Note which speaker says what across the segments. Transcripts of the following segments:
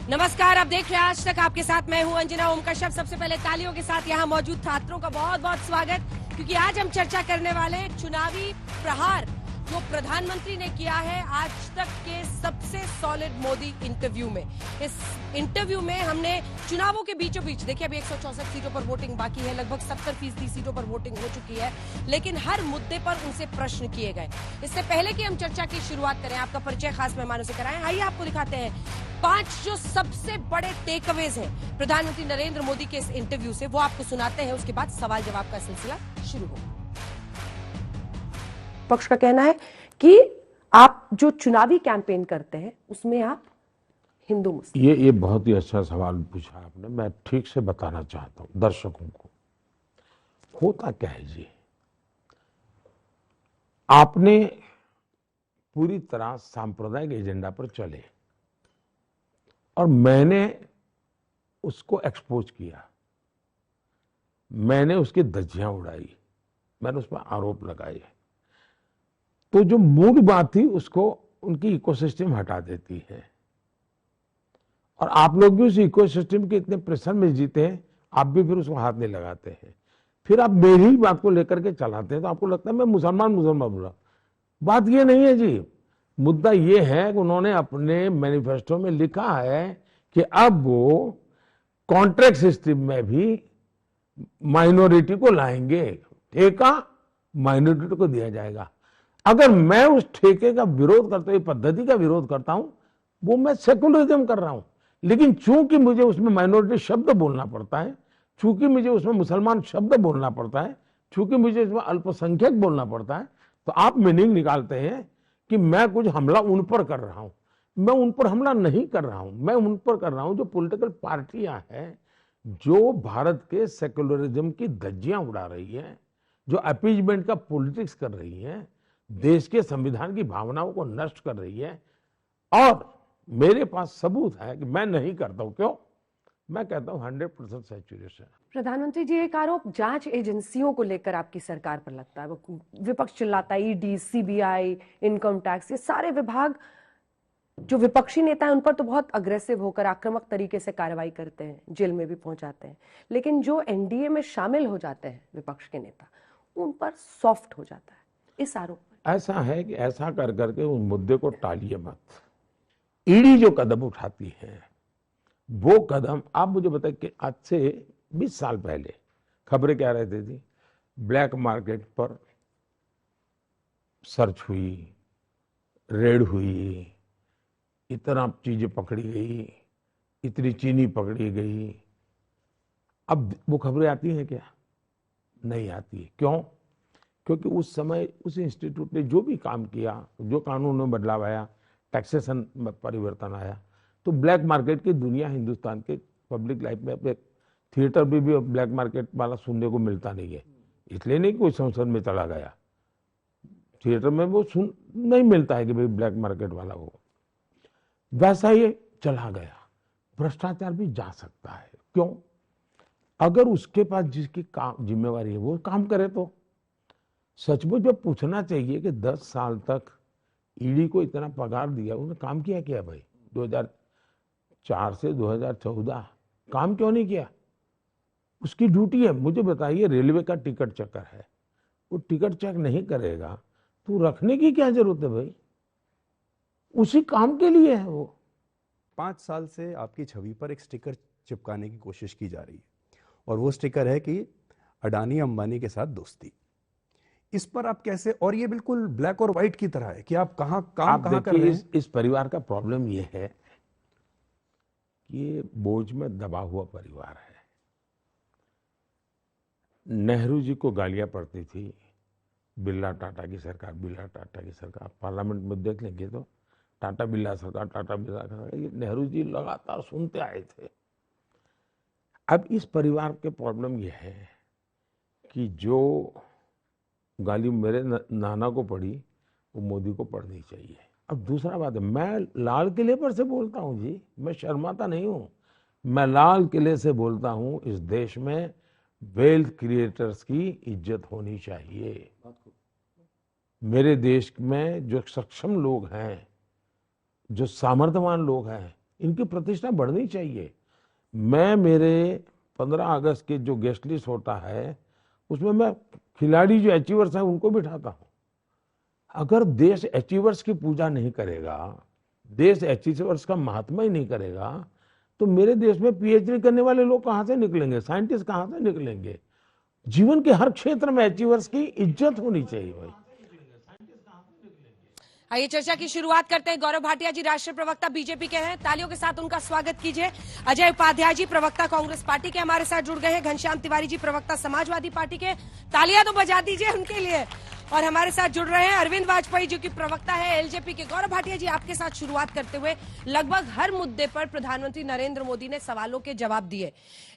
Speaker 1: नमस्कार, आप देख रहे हैं आज तक। आपके साथ मैं हूं अंजना ओम कश्यप। सबसे पहले तालियों के साथ यहां मौजूद छात्रों का बहुत बहुत स्वागत, क्योंकि आज हम चर्चा करने वाले हैं चुनावी प्रहार जो प्रधानमंत्री ने किया है आज तक के सबसे सॉलिड मोदी इंटरव्यू में। इस इंटरव्यू में हमने चुनावों के बीचों बीच देखिए, अभी 164 सीटों पर वोटिंग बाकी है, लगभग 70% सीटों पर वोटिंग हो चुकी है, लेकिन हर मुद्दे पर उनसे प्रश्न किए गए। इससे पहले कि हम चर्चा की शुरुआत करें, आपका परिचय खास मेहमानों से कराएं। आइए आपको दिखाते हैं 5 जो सबसे बड़े टेकअवेज हैं प्रधानमंत्री नरेंद्र मोदी के इस इंटरव्यू से, वो आपको सुनाते हैं। उसके बाद सवाल जवाब का सिलसिला शुरू होगा। पक्ष का कहना है कि आप जो चुनावी कैंपेन करते हैं उसमें आप हिंदू मुस्लिम।
Speaker 2: ये बहुत ही अच्छा सवाल पूछा आपने। मैं ठीक से बताना चाहता हूं दर्शकों को। होता क्या है जी, आपने पूरी तरह सांप्रदायिक एजेंडा पर चले और मैंने उसको एक्सपोज किया, मैंने उसकी धज्जियां उड़ाई, मैंने उसमें आरोप लगाए, तो जो मूल बात थी उसको उनकी इकोसिस्टम हटा देती है। और आप लोग भी उस इकोसिस्टम के इतने प्रेशर में जीते हैं, आप भी फिर उसको हाथ नहीं लगाते हैं। फिर आप मेरी ही बात को लेकर के चलाते हैं, तो आपको लगता है मैं मुसलमान बोला। बात ये नहीं है जी। मुद्दा ये है कि उन्होंने अपने मैनिफेस्टो में लिखा है कि अब वो कॉन्ट्रैक्ट सिस्टम में भी माइनॉरिटी को लाएंगे, ठेका माइनॉरिटी को दिया जाएगा। अगर मैं उस ठेके का विरोध करता हूं, पद्धति का विरोध करता हूं, वो मैं सेकुलरिज्म कर रहा हूं। लेकिन चूंकि मुझे उसमें माइनॉरिटी शब्द बोलना पड़ता है, चूंकि मुझे उसमें मुसलमान शब्द बोलना पड़ता है, चूंकि मुझे उसमें अल्पसंख्यक बोलना पड़ता है, तो आप मीनिंग निकालते हैं कि मैं कुछ हमला उन पर कर रहा हूं। मैं उन पर हमला नहीं कर रहा हूं, मैं उन पर कर रहा हूं जो पॉलिटिकल पार्टियां हैं, जो भारत के सेकुलरिज्म की धज्जियां उड़ा रही है, जो अपीजमेंट का पॉलिटिक्स कर रही है, देश के संविधान की भावनाओं को नष्ट कर रही है। और मेरे पास सबूत है कि मैं नहीं करता हूं। क्यों? मैं कहता हूं 100% सैचुरेशन।
Speaker 1: प्रधानमंत्री जी, एक आरोप जांच एजेंसियों को लेकर आपकी सरकार पर लगता है। वो विपक्ष चिल्लाता है, ईडी, सीबीआई, इनकम टैक्स, ये सारे विभाग जो विपक्षी नेता है उन पर तो बहुत अग्रेसिव होकर आक्रामक तरीके से कार्रवाई करते हैं, जेल में भी पहुंचाते हैं, लेकिन जो एनडीए में शामिल हो जाते हैं विपक्ष के नेता, उन पर सॉफ्ट हो जाता है। इस आरोप
Speaker 2: ऐसा है कि ऐसा कर करके उस मुद्दे को टालिए मत। ईडी जो कदम उठाती है, वो कदम, आप मुझे बताइए कि आज से 20 साल पहले खबरें क्या रहती थी? ब्लैक मार्केट पर सर्च हुई, रेड हुई, इतना चीजें पकड़ी गई, इतनी चीनी पकड़ी गई। अब वो खबरें आती हैं क्या? नहीं आती है। क्यों? क्योंकि उस समय उस इंस्टीट्यूट ने जो भी काम किया, जो कानून में बदलाव आया, टैक्सेशन में परिवर्तन आया, तो ब्लैक मार्केट की दुनिया हिंदुस्तान के पब्लिक लाइफ में, अपने थिएटर में भी ब्लैक मार्केट वाला सुनने को मिलता नहीं है। इसलिए नहीं कोई संसद में चला गया, थिएटर में वो सुन नहीं मिलता है कि भाई ब्लैक मार्केट वाला हो। वैसा ये चला गया। भ्रष्टाचार भी जा सकता है। क्यों? अगर उसके पास जिसकी काम जिम्मेवारी है वो काम करे तो सचमुच में पूछना चाहिए कि 10 साल तक ईडी को इतना पगार दिया, उन्होंने काम किया क्या भाई? 2004 से 2014 काम क्यों नहीं किया? उसकी ड्यूटी है। मुझे बताइए, रेलवे का टिकट चेकर है, वो टिकट चेक नहीं करेगा तो रखने की क्या जरूरत है भाई? उसी काम के लिए है वो।
Speaker 3: 5 साल से आपकी छवि पर एक स्टिकर चिपकाने की कोशिश की जा रही है, और वो स्टिकर है कि अडानी अंबानी के साथ दोस्ती। इस पर आप कैसे, और ये बिल्कुल ब्लैक और व्हाइट की तरह है कि आप कहां काम कहां कर रहे हैं।
Speaker 2: इस परिवार का प्रॉब्लम ये है कि ये बोझ में दबा हुआ परिवार है। नेहरू जी को गालियां पड़ती थी, बिरला टाटा की सरकार, बिरला टाटा की सरकार। पार्लियामेंट में देख लेंगे तो टाटा बिरला सरकार, टाटा बिरला सरकार, ये नेहरू जी लगातार सुनते आए थे। अब इस परिवार के प्रॉब्लम ये है कि जो गाली मेरे नाना को पड़ी वो मोदी को पड़नी चाहिए। अब दूसरा बात है, मैं लाल किले पर से बोलता हूं जी, मैं शर्माता नहीं हूं। मैं लाल किले से बोलता हूं, इस देश में वेल्थ क्रिएटर्स की इज्जत होनी चाहिए। मेरे देश में जो सक्षम लोग हैं, जो सामर्थ्यवान लोग हैं, इनकी प्रतिष्ठा बढ़नी चाहिए। मैं मेरे 15 अगस्त के जो गेस्ट लिस्ट होता है उसमें मैं खिलाड़ी जो अचीवर्स हैं उनको बिठाता हूं। अगर देश अचीवर्स की पूजा नहीं करेगा, देश अचीवर्स का महात्मा ही नहीं करेगा, तो मेरे देश में पीएचडी करने वाले लोग कहां से निकलेंगे, साइंटिस्ट कहां से निकलेंगे? जीवन के हर क्षेत्र में अचीवर्स की इज्जत होनी चाहिए भाई।
Speaker 1: आइए चर्चा की शुरुआत करते हैं। गौरव भाटिया जी राष्ट्रीय प्रवक्ता बीजेपी के हैं, तालियों के साथ उनका स्वागत कीजिए। अजय उपाध्याय जी प्रवक्ता कांग्रेस पार्टी के हमारे साथ जुड़ गए हैं। घनश्याम तिवारी जी प्रवक्ता समाजवादी पार्टी के, तालियां तो बजा दीजिए उनके लिए। और हमारे साथ जुड़ रहे हैं अरविंद वाजपेयी जो कि प्रवक्ता है एलजेपी के। गौरव भाटिया जी, आपके साथ शुरुआत करते हुए, लगभग हर मुद्दे पर प्रधानमंत्री नरेंद्र मोदी ने सवालों के जवाब दिए,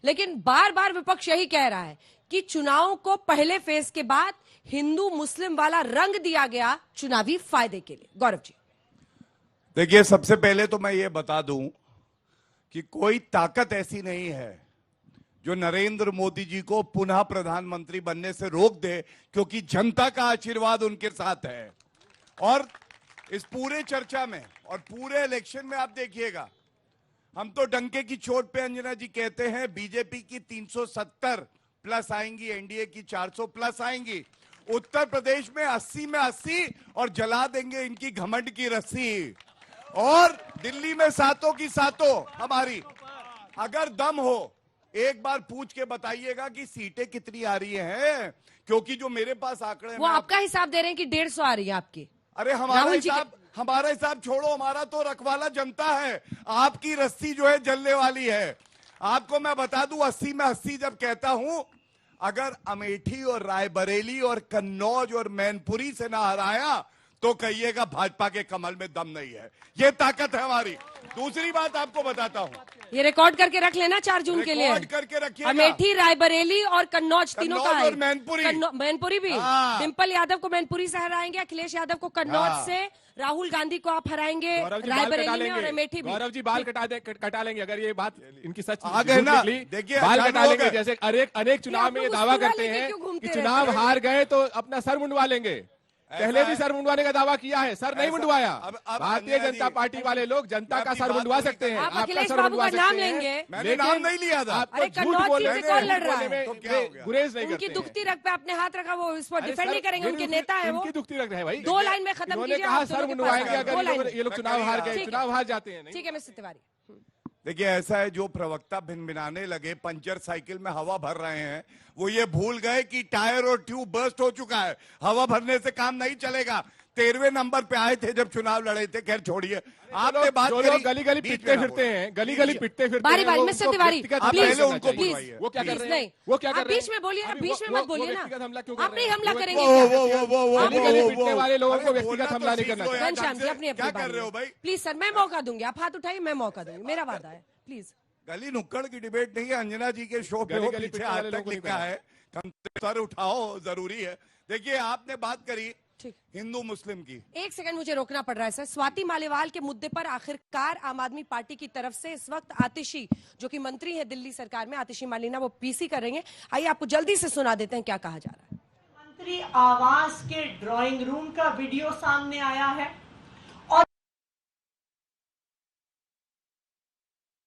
Speaker 1: लेकिन बार बार विपक्ष यही कह रहा है कि चुनाव को पहले फेज के बाद हिंदू मुस्लिम वाला रंग दिया गया चुनावी फायदे के लिए। गौरव जी,
Speaker 4: देखिए, सबसे पहले तो मैं ये बता दूं कि कोई ताकत ऐसी नहीं है जो नरेंद्र मोदी जी को पुनः प्रधानमंत्री बनने से रोक दे, क्योंकि जनता का आशीर्वाद उनके साथ है। और इस पूरे चर्चा में और पूरे इलेक्शन में आप देखिएगा, हम तो डंके की चोट पे अंजना जी कहते हैं बीजेपी की 370 प्लस आएंगी, एनडीए की 400 प्लस आएंगी, उत्तर प्रदेश में 80 में 80 और जला देंगे इनकी घमंड की रस्सी, और दिल्ली में सातों की सातों हमारी। अगर दम हो एक बार पूछ के बताइएगा कि सीटें कितनी आ रही हैं, क्योंकि जो मेरे पास आंकड़े
Speaker 1: वो आपका हिसाब दे रहे हैं कि 150 आ रही है आपकी।
Speaker 4: अरे हमारा हिसाब छोड़ो, हमारा तो रखवाला जनता है, आपकी रस्सी जो है जलने वाली है। आपको मैं बता दूं, 80 में 80 जब कहता हूं, अगर अमेठी और रायबरेली और कन्नौज और मैनपुरी से ना हराया तो कहिएगा भाजपा के कमल में दम नहीं है। ये ताकत है हमारी। दूसरी बात आपको बताता हूं,
Speaker 1: ये रिकॉर्ड करके रख लेना 4 जून के लिए।
Speaker 4: रिकॉर्ड करके रखिएगा।
Speaker 1: अमेठी, रायबरेली और कन्नौज तीनों का है।
Speaker 4: और
Speaker 1: मैनपुरी भी। डिंपल यादव को मैनपुरी से हराएंगे, अखिलेश यादव को कन्नौज से, राहुल गांधी को आप हराएंगे रायबरेली में, और अमेठी भी।
Speaker 5: गौरव जी बाल कटा लेंगे अगर ये बात इनकी सच
Speaker 4: आ गए ना। देखिए,
Speaker 5: बाल कटा लेंगे। जैसे अनेक चुनाव में ये दावा करते हैं कि चुनाव हार गए तो अपना सर मुंडवा लेंगे। पहले भी सर मुंडवाने का दावा किया है, सर नहीं मुंडवाया। भारतीय जनता पार्टी वाले लोग जनता का सर मुंडवा सकते हैं,
Speaker 1: आप अखिलेश बाबू का नाम लेंगे।
Speaker 4: मैंने नाम नहीं लिया था।
Speaker 1: अरे कन्नौज सीट से कौन लड़ रहा है?
Speaker 5: गुरेज नहीं करते।
Speaker 1: उनकी दुखती रग पे आपने हाथ रखा, वो इस पर डिफेंड नहीं करेंगे, उनके नेता है वो।
Speaker 5: उनकी दुखती रग है भाई।
Speaker 1: 2 लाइन में खत्म कीजिए।
Speaker 5: कहा सर मुंडवाएंगे अगर ये लोग चुनाव हार गए, चुनाव हार जाते हैं।
Speaker 1: ठीक है मिस्टर तिवारी।
Speaker 4: देखिए, ऐसा है, जो प्रवक्ता भिनभिनाने लगे, पंचर साइकिल में हवा भर रहे हैं, वो ये भूल गए कि टायर और ट्यूब बर्स्ट हो चुका है। हवा भरने से काम नहीं चलेगा। 13वें नंबर पे आए थे जब चुनाव लड़े थे। खैर छोड़िए, आपने बात करी।
Speaker 5: गली गली पिटते फिरते हैं, गली गली पिटते फिरते
Speaker 1: बारी बारी मिस्टर तिवारी
Speaker 4: प्लीज उनको
Speaker 1: प्लीज।
Speaker 5: वो क्या कर रहे हैं?
Speaker 1: वो
Speaker 5: क्या कर रहे हैं?
Speaker 1: बीच में बोलिए, बीच में मत बोलिए ना। आप नहीं हमला करेंगे।
Speaker 5: पिटने वाले लोगों को व्यक्तिगत हमला नहीं करना चाहिए।
Speaker 1: घनश्याम जी अपनी
Speaker 4: क्या कर रहे हो भाई?
Speaker 1: प्लीज सर, मैं मौका दूंगी। आप हाथ उठाइए, मैं मौका दूंगी, मेरा वादा है। प्लीज।
Speaker 4: गली नुक्कड़ की डिबेट नहीं है। अंजना जी के शो पे पीछे हाथ तक लिखा है, सर उठाओ, जरूरी है। देखिए, आपने बात करी हिंदू मुस्लिम की।
Speaker 1: एक सेकंड मुझे रोकना पड़ रहा है सर। स्वाति मालीवाल के मुद्दे पर आखिरकार आम आदमी पार्टी की तरफ से इस वक्त आतिशी, जो कि मंत्री है दिल्ली सरकार में, आतिशी मालिना, वो पीसी कर रही हैं। आइए आपको जल्दी से सुना देते हैं क्या कहा जा रहा है।
Speaker 6: मंत्री आवास के ड्राइंग रूम का वीडियो सामने आया है और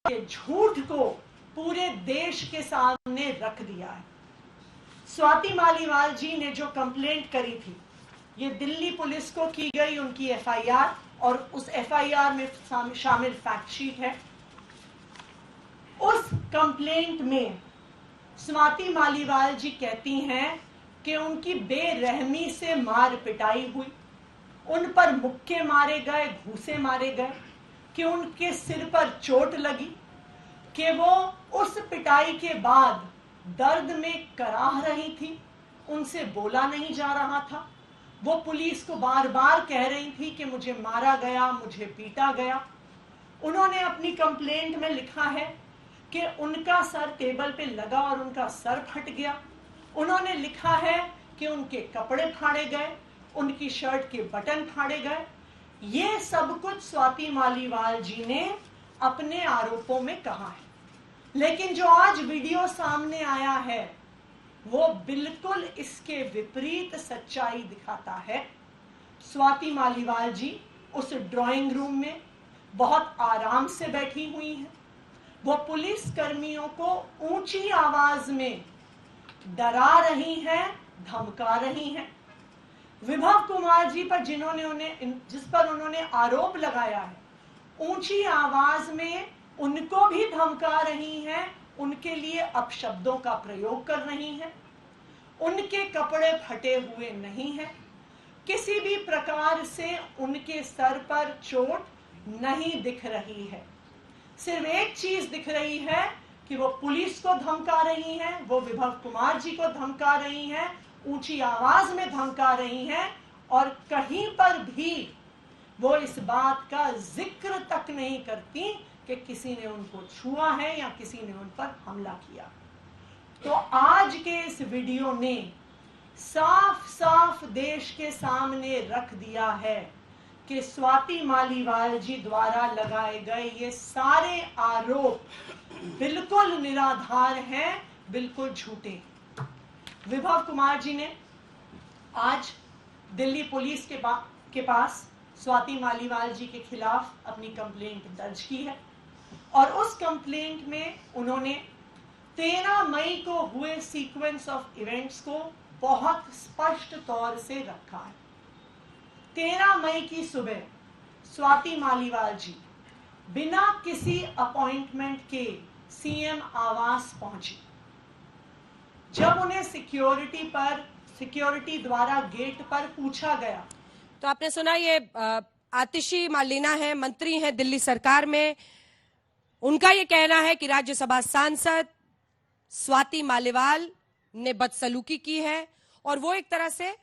Speaker 6: झूठ को पूरे देश के सामने रख दिया है। स्वाति मालीवाल जी ने जो कंप्लेंट करी थी, ये दिल्ली पुलिस को की गई उनकी एफआईआर, और उस एफआईआर में शामिल फैक्ट शीट है। उस कंप्लेंट में स्वाति मालीवाल जी कहती हैं कि उनकी बेरहमी से मार पिटाई हुई, उन पर मुक्के मारे गए, घूंसे मारे गए, कि उनके सिर पर चोट लगी, कि वो उस पिटाई के बाद दर्द में कराह रही थी, उनसे बोला नहीं जा रहा था। वो पुलिस को बार बार कह रही थी कि मुझे मारा गया, मुझे पीटा गया। उन्होंने अपनी कंप्लेंट में लिखा है कि उनका सर टेबल पे लगा और उनका सर फट गया। उन्होंने लिखा है कि उनके कपड़े फाड़े गए, उनकी शर्ट के बटन फाड़े गए। ये सब कुछ स्वाति मालीवाल जी ने अपने आरोपों में कहा है। लेकिन जो आज वीडियो सामने आया है वो बिल्कुल इसके विपरीत सच्चाई दिखाता है। स्वाति मालीवाल जी उस ड्राइंग रूम में बहुत आराम से बैठी हुई हैं। वो पुलिस कर्मियों को ऊंची आवाज में डरा रही हैं, धमका रही हैं। विभव कुमार जी पर जिस पर उन्होंने आरोप लगाया है, ऊंची आवाज में उनको भी धमका रही हैं, उनके लिए अपशब्दों का प्रयोग कर रही हैं। उनके कपड़े फटे हुए नहीं हैं, किसी भी प्रकार से उनके सर पर चोट नहीं दिख रही है। सिर्फ एक चीज दिख रही है कि वो पुलिस को धमका रही हैं, वो विभव कुमार जी को धमका रही हैं, ऊंची आवाज में धमका रही हैं, और कहीं पर भी वो इस बात का जिक्र तक नहीं करती कि किसी ने उनको छुआ है या किसी ने उन पर हमला किया। तो आज के इस वीडियो ने साफ साफ देश के सामने रख दिया है कि स्वाति मालीवाल जी द्वारा लगाए गए ये सारे आरोप बिल्कुल निराधार हैं, बिल्कुल झूठे। विभव कुमार जी ने आज दिल्ली पुलिस के पास स्वाति मालीवाल जी के खिलाफ अपनी कंप्लेंट दर्ज की है, और उस कंप्लेंट में उन्होंने 13 मई को हुए सीक्वेंस ऑफ इवेंट्स को बहुत स्पष्ट तौर से रखा है। 13 मई की सुबह स्वाति मालीवाल जी बिना किसी अपॉइंटमेंट के सीएम आवास पहुंची। जब उन्हें सिक्योरिटी द्वारा गेट पर पूछा गया,
Speaker 1: तो आपने सुना, ये आतिशी मालिना है, मंत्री हैं दिल्ली सरकार में। उनका ये कहना है कि राज्यसभा सांसद स्वाति मालीवाल ने बदसलूकी की है, और वो एक तरह से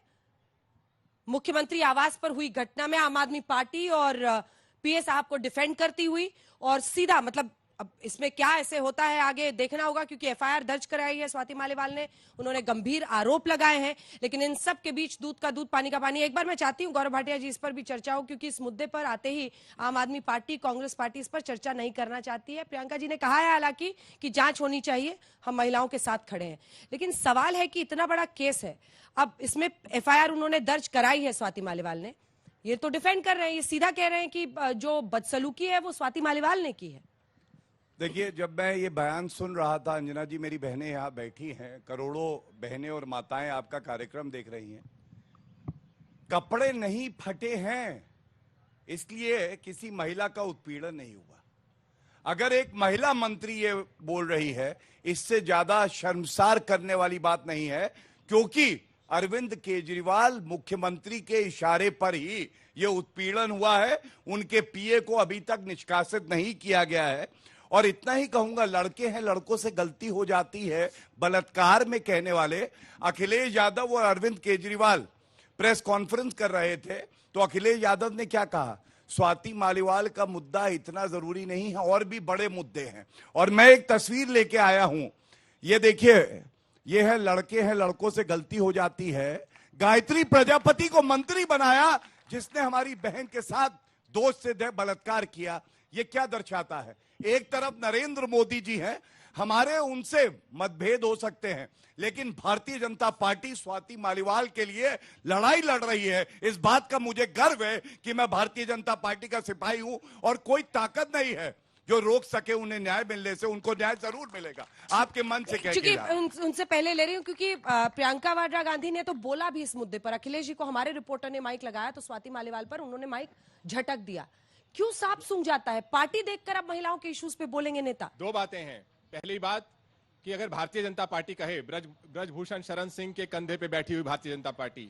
Speaker 1: मुख्यमंत्री आवास पर हुई घटना में आम आदमी पार्टी और पीए साहब को डिफेंड करती हुई, और सीधा मतलब अब इसमें क्या ऐसे होता है आगे देखना होगा, क्योंकि एफआईआर दर्ज कराई है स्वाति मालीवाल ने, उन्होंने गंभीर आरोप लगाए हैं। लेकिन इन सब के बीच दूध का दूध पानी का पानी। एक बार मैं चाहती हूं गौरव भाटिया जी इस पर भी चर्चा हो, क्योंकि इस मुद्दे पर आते ही आम आदमी पार्टी, कांग्रेस पार्टी इस पर चर्चा नहीं करना चाहती है। प्रियंका जी ने कहा है हालांकि कि जांच होनी चाहिए, हम महिलाओं के साथ खड़े हैं, लेकिन सवाल है कि इतना बड़ा केस है, अब इसमें एफआईआर उन्होंने दर्ज कराई है स्वाति मालीवाल ने, ये तो डिफेंड कर रहे हैं, ये सीधा कह रहे हैं कि जो बदसलूकी है वो स्वाति मालीवाल ने की है।
Speaker 4: देखिए, जब मैं ये बयान सुन रहा था, अंजना जी मेरी बहनें यहाँ बैठी हैं, करोड़ों बहनें और माताएं आपका कार्यक्रम देख रही हैं, कपड़े नहीं फटे हैं इसलिए किसी महिला का उत्पीड़न नहीं हुआ। अगर एक महिला मंत्री ये बोल रही है, इससे ज्यादा शर्मसार करने वाली बात नहीं है, क्योंकि अरविंद केजरीवाल मुख्यमंत्री के इशारे पर ही ये उत्पीड़न हुआ है। उनके पीए को अभी तक निष्कासित नहीं किया गया है। और इतना ही कहूंगा, लड़के हैं, लड़कों से गलती हो जाती है। बलात्कार में कहने वाले अखिलेश यादव और अरविंद केजरीवाल प्रेस कॉन्फ्रेंस कर रहे थे, तो अखिलेश यादव ने क्या कहा, स्वाति मालीवाल का मुद्दा इतना जरूरी नहीं है, और भी बड़े मुद्दे हैं। और मैं एक तस्वीर लेके आया हूं, ये देखिए, ये है लड़के हैं, लड़कों से गलती हो जाती है। गायत्री प्रजापति को मंत्री बनाया जिसने हमारी बहन के साथ दोस्त से बलात्कार किया। ये क्या दर्शाता है? एक तरफ नरेंद्र मोदी जी हैं, हमारे उनसे मतभेद हो सकते हैं, लेकिन भारतीय जनता पार्टी स्वाति मालीवाल के लिए लड़ाई लड़ रही है। इस बात का मुझे गर्व है कि मैं भारतीय जनता पार्टी का सिपाही हूं, और कोई ताकत नहीं है जो रोक सके उन्हें न्याय मिलने से। उनको न्याय जरूर मिलेगा, आपके मन से कह के
Speaker 1: उनसे पहले ले रही हूं, क्योंकि प्रियंका वाड्रा गांधी ने तो बोला भी इस मुद्दे पर। अखिलेश जी को हमारे रिपोर्टर ने माइक लगाया तो स्वाति मालीवाल पर उन्होंने माइक झटक दिया। क्यों सांप सूंघ जाता है? पार्टी देखकर अब महिलाओं के इश्यूज पे बोलेंगे नेता।
Speaker 5: दो बातें हैं। पहली बात कि अगर भारतीय जनता पार्टी कहे, ब्रजभूषण शरण सिंह के कंधे पे बैठी हुई भारतीय जनता पार्टी,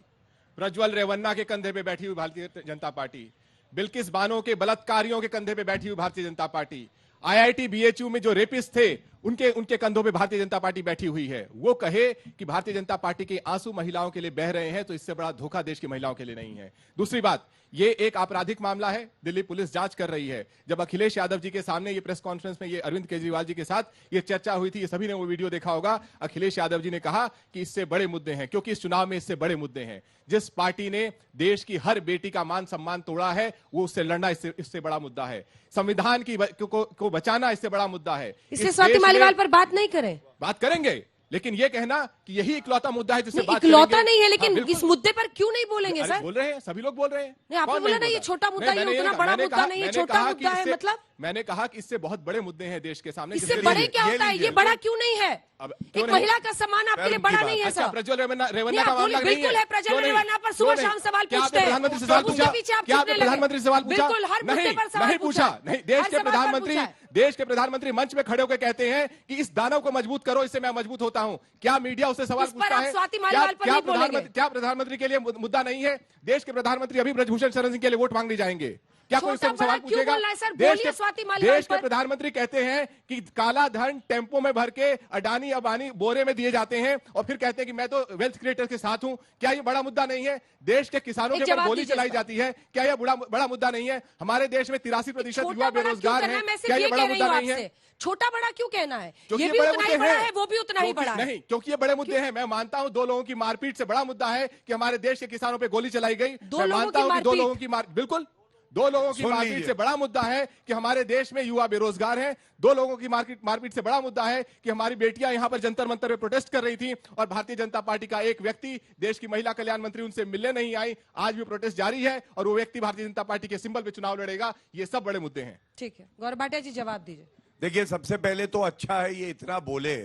Speaker 5: प्रज्वल रेवन्ना के कंधे पे बैठी हुई भारतीय जनता पार्टी, बिल्किस बानो के बलात्कारियों के कंधे पे बैठी हुई Bharatiya Janata party, IIT BHU में जो रेपिस्ट थे उनके कंधों पे भारतीय जनता पार्टी बैठी हुई है, वो कहे कि भारतीय जनता पार्टी के आंसू महिलाओं के लिए बह रहे हैं, तो इससे बड़ा धोखा देश की महिलाओं के लिए नहीं है। दूसरी बात, ये एक आपराधिक मामला है, दिल्ली पुलिस जांच कर रही है। जब अखिलेश यादव जी के सामने ये प्रेस कॉन्फ्रेंस में ये अरविंद केजरीवाल जी के साथ ये चर्चा हुई थी, ये सभी ने वो वीडियो देखा होगा। अखिलेश यादव जी ने कहा कि इससे बड़े मुद्दे हैं, क्योंकि इस चुनाव में इससे बड़े मुद्दे हैं। जिस पार्टी ने देश की हर बेटी का मान सम्मान तोड़ा है, वो उससे लड़ना इससे बड़ा मुद्दा है। संविधान को बचाना इससे बड़ा मुद्दा है।
Speaker 1: इससे स्वाति मालीवाल पर बात नहीं करें?
Speaker 5: बात करेंगे, लेकिन ये कहना कि यही इकलौता मुद्दा है जिससे बात
Speaker 1: इकलौता
Speaker 5: करेंगे।
Speaker 1: नहीं है, लेकिन
Speaker 5: हाँ,
Speaker 1: इस मुद्दे पर क्यों नहीं बोलेंगे
Speaker 5: अरे
Speaker 1: सर?
Speaker 5: बोल रहे हैं, सभी लोग बोल रहे हैं।
Speaker 1: नहीं, आपने
Speaker 5: कौन
Speaker 1: बोला
Speaker 5: नहीं
Speaker 1: ना ये
Speaker 5: बोल
Speaker 1: छोटा
Speaker 5: रहा?
Speaker 1: मुद्दा, ये
Speaker 5: मैंने
Speaker 1: उतना
Speaker 5: कहा-
Speaker 1: बड़ा
Speaker 5: मैंने
Speaker 1: मुद्दा
Speaker 5: कहा-
Speaker 1: नहीं है,
Speaker 5: मैंने
Speaker 1: छोटा
Speaker 5: कहा कि
Speaker 1: मुद्दा है,
Speaker 5: इससे-
Speaker 1: मतलब
Speaker 5: मैंने कहा कि इससे बहुत बड़े मुद्दे हैं देश के सामने।
Speaker 1: इससे
Speaker 5: जिससे-
Speaker 1: बड़े क्या
Speaker 4: ये
Speaker 1: होता है?
Speaker 4: लीजिए,
Speaker 1: ये बड़ा क्यों नहीं है?
Speaker 5: अब
Speaker 1: एक
Speaker 5: क्यों नहीं?
Speaker 1: महिला का सम्मान आपके लिए
Speaker 4: शर्म की
Speaker 1: बड़ा
Speaker 4: बात।
Speaker 1: नहीं है
Speaker 5: अच्छा,
Speaker 1: सर?
Speaker 5: प्रज्वल रेवन्ना
Speaker 1: नहीं,
Speaker 5: का
Speaker 1: आप
Speaker 5: मामला
Speaker 1: बोलिए,
Speaker 5: नहीं
Speaker 1: बिल्कुल है, प्रज्वल
Speaker 5: क्यों नहीं?
Speaker 1: रेवन्ना पर
Speaker 5: क्यों
Speaker 1: सुबह
Speaker 5: नहीं?
Speaker 1: शाम सवाल
Speaker 5: क्या
Speaker 1: पूछते
Speaker 5: आपने
Speaker 1: हैं।
Speaker 5: प्रधानमंत्री से सवाल
Speaker 1: उसके
Speaker 5: पूछा?
Speaker 1: पीछे आप
Speaker 5: क्या आपने
Speaker 1: छुपने लगे?
Speaker 5: प्रधानमंत्री से सवाल पूछा?
Speaker 1: बिल्कुल, हर मुद्दे
Speaker 5: नहीं,
Speaker 1: पर सवाल
Speaker 5: नहीं
Speaker 1: पूछा
Speaker 5: पूछा।
Speaker 1: है।
Speaker 5: नहीं, देश
Speaker 1: हर
Speaker 5: के
Speaker 1: सवाल पर
Speaker 5: प्रधानमंत्री
Speaker 1: पूछा है।
Speaker 5: देश के प्रधानमंत्री मंच में खड़े होकर कहते हैं कि इस दानव को मजबूत करो, इससे मैं मजबूत होता हूं। क्या मीडिया उससे सवाल
Speaker 1: इस पर
Speaker 5: पूछता
Speaker 1: आप
Speaker 5: है?
Speaker 1: स्वाति मालीवाल पर नहीं बोलेंगे।
Speaker 5: क्या प्रधानमंत्री के लिए मुद्दा नहीं है? देश के प्रधानमंत्री अभी ब्रजभूषण शरण सिंह के लिए वोट मांगने जाएंगे, क्या कोई
Speaker 1: छोटा
Speaker 5: उससे
Speaker 1: बड़ा
Speaker 5: सवाल
Speaker 1: क्यों
Speaker 5: पूछेगा?
Speaker 1: बोल रहा है सर?
Speaker 5: देश
Speaker 1: बोलिए
Speaker 5: के
Speaker 1: स्वाति मालीवाल
Speaker 5: देश के
Speaker 1: पर।
Speaker 5: प्रधानमंत्री कहते हैं कि काला धन टेम्पो में भर के अडानी अबानी बोरे में दिए जाते हैं और फिर कहते हैं कि मैं तो वेल्थ क्रिएटर के साथ हूं। क्या ये बड़ा मुद्दा नहीं है? देश के किसानों
Speaker 1: एक
Speaker 5: के ऊपर
Speaker 1: जवाब
Speaker 5: गोली
Speaker 1: दीजिए
Speaker 5: चलाई
Speaker 1: इसका।
Speaker 5: जाती है, क्या यह बड़ा मुद्दा नहीं है? हमारे देश में 83%
Speaker 1: छोटा
Speaker 5: युवा
Speaker 1: बड़ा क्यों
Speaker 5: बेरोजगार
Speaker 1: करना
Speaker 5: हैं,
Speaker 1: है? मैं
Speaker 5: क्या
Speaker 1: सिर्फ
Speaker 5: ये
Speaker 1: ये
Speaker 5: बड़ा
Speaker 1: कह रही
Speaker 5: मुद्दा
Speaker 1: हूँ
Speaker 5: नहीं है?
Speaker 1: आपसे, छोटा बड़ा क्यों कहना है?
Speaker 5: क्योंकि
Speaker 1: ये भी
Speaker 5: बड़े
Speaker 1: उतना ही
Speaker 5: मुद्दे
Speaker 1: बड़ा
Speaker 5: हैं।
Speaker 1: है, वो भी उतना ही बड़ा है।
Speaker 5: नहीं, क्योंकि ये बड़े मुद्दे हैं। मैं मानता हूं दो लोगों की मारपीट से बड़ा मुद्दा है कि हमारे देश के किसानों पे गोली चलाई गई।
Speaker 1: दो
Speaker 5: मैं
Speaker 1: लोगों
Speaker 5: मानता
Speaker 1: की
Speaker 5: हूं कि दो
Speaker 1: मारपीट।
Speaker 5: लोगों की बिल्कुल दो लोगों की
Speaker 4: सुन
Speaker 5: मारपीट
Speaker 4: लीजिए।
Speaker 5: से बड़ा मुद्दा है कि हमारे देश में युवा बेरोजगार हैं। दो लोगों की मारपीट से बड़ा मुद्दा है कि हमारी बेटियां यहां पर जंतर मंतर में प्रोटेस्ट कर रही थी और भारतीय जनता पार्टी का एक व्यक्ति, देश की महिला कल्याण मंत्री, उनसे मिलने नहीं आई। आज भी प्रोटेस्ट जारी है और वो व्यक्ति भारतीय जनता पार्टी के सिंबल पे चुनाव लड़ेगा। ये सब बड़े मुद्दे हैं।
Speaker 1: ठीक है, गौरव भाटिया जी जवाब दीजिए।
Speaker 4: देखिए, सबसे पहले तो अच्छा है ये इतना बोले,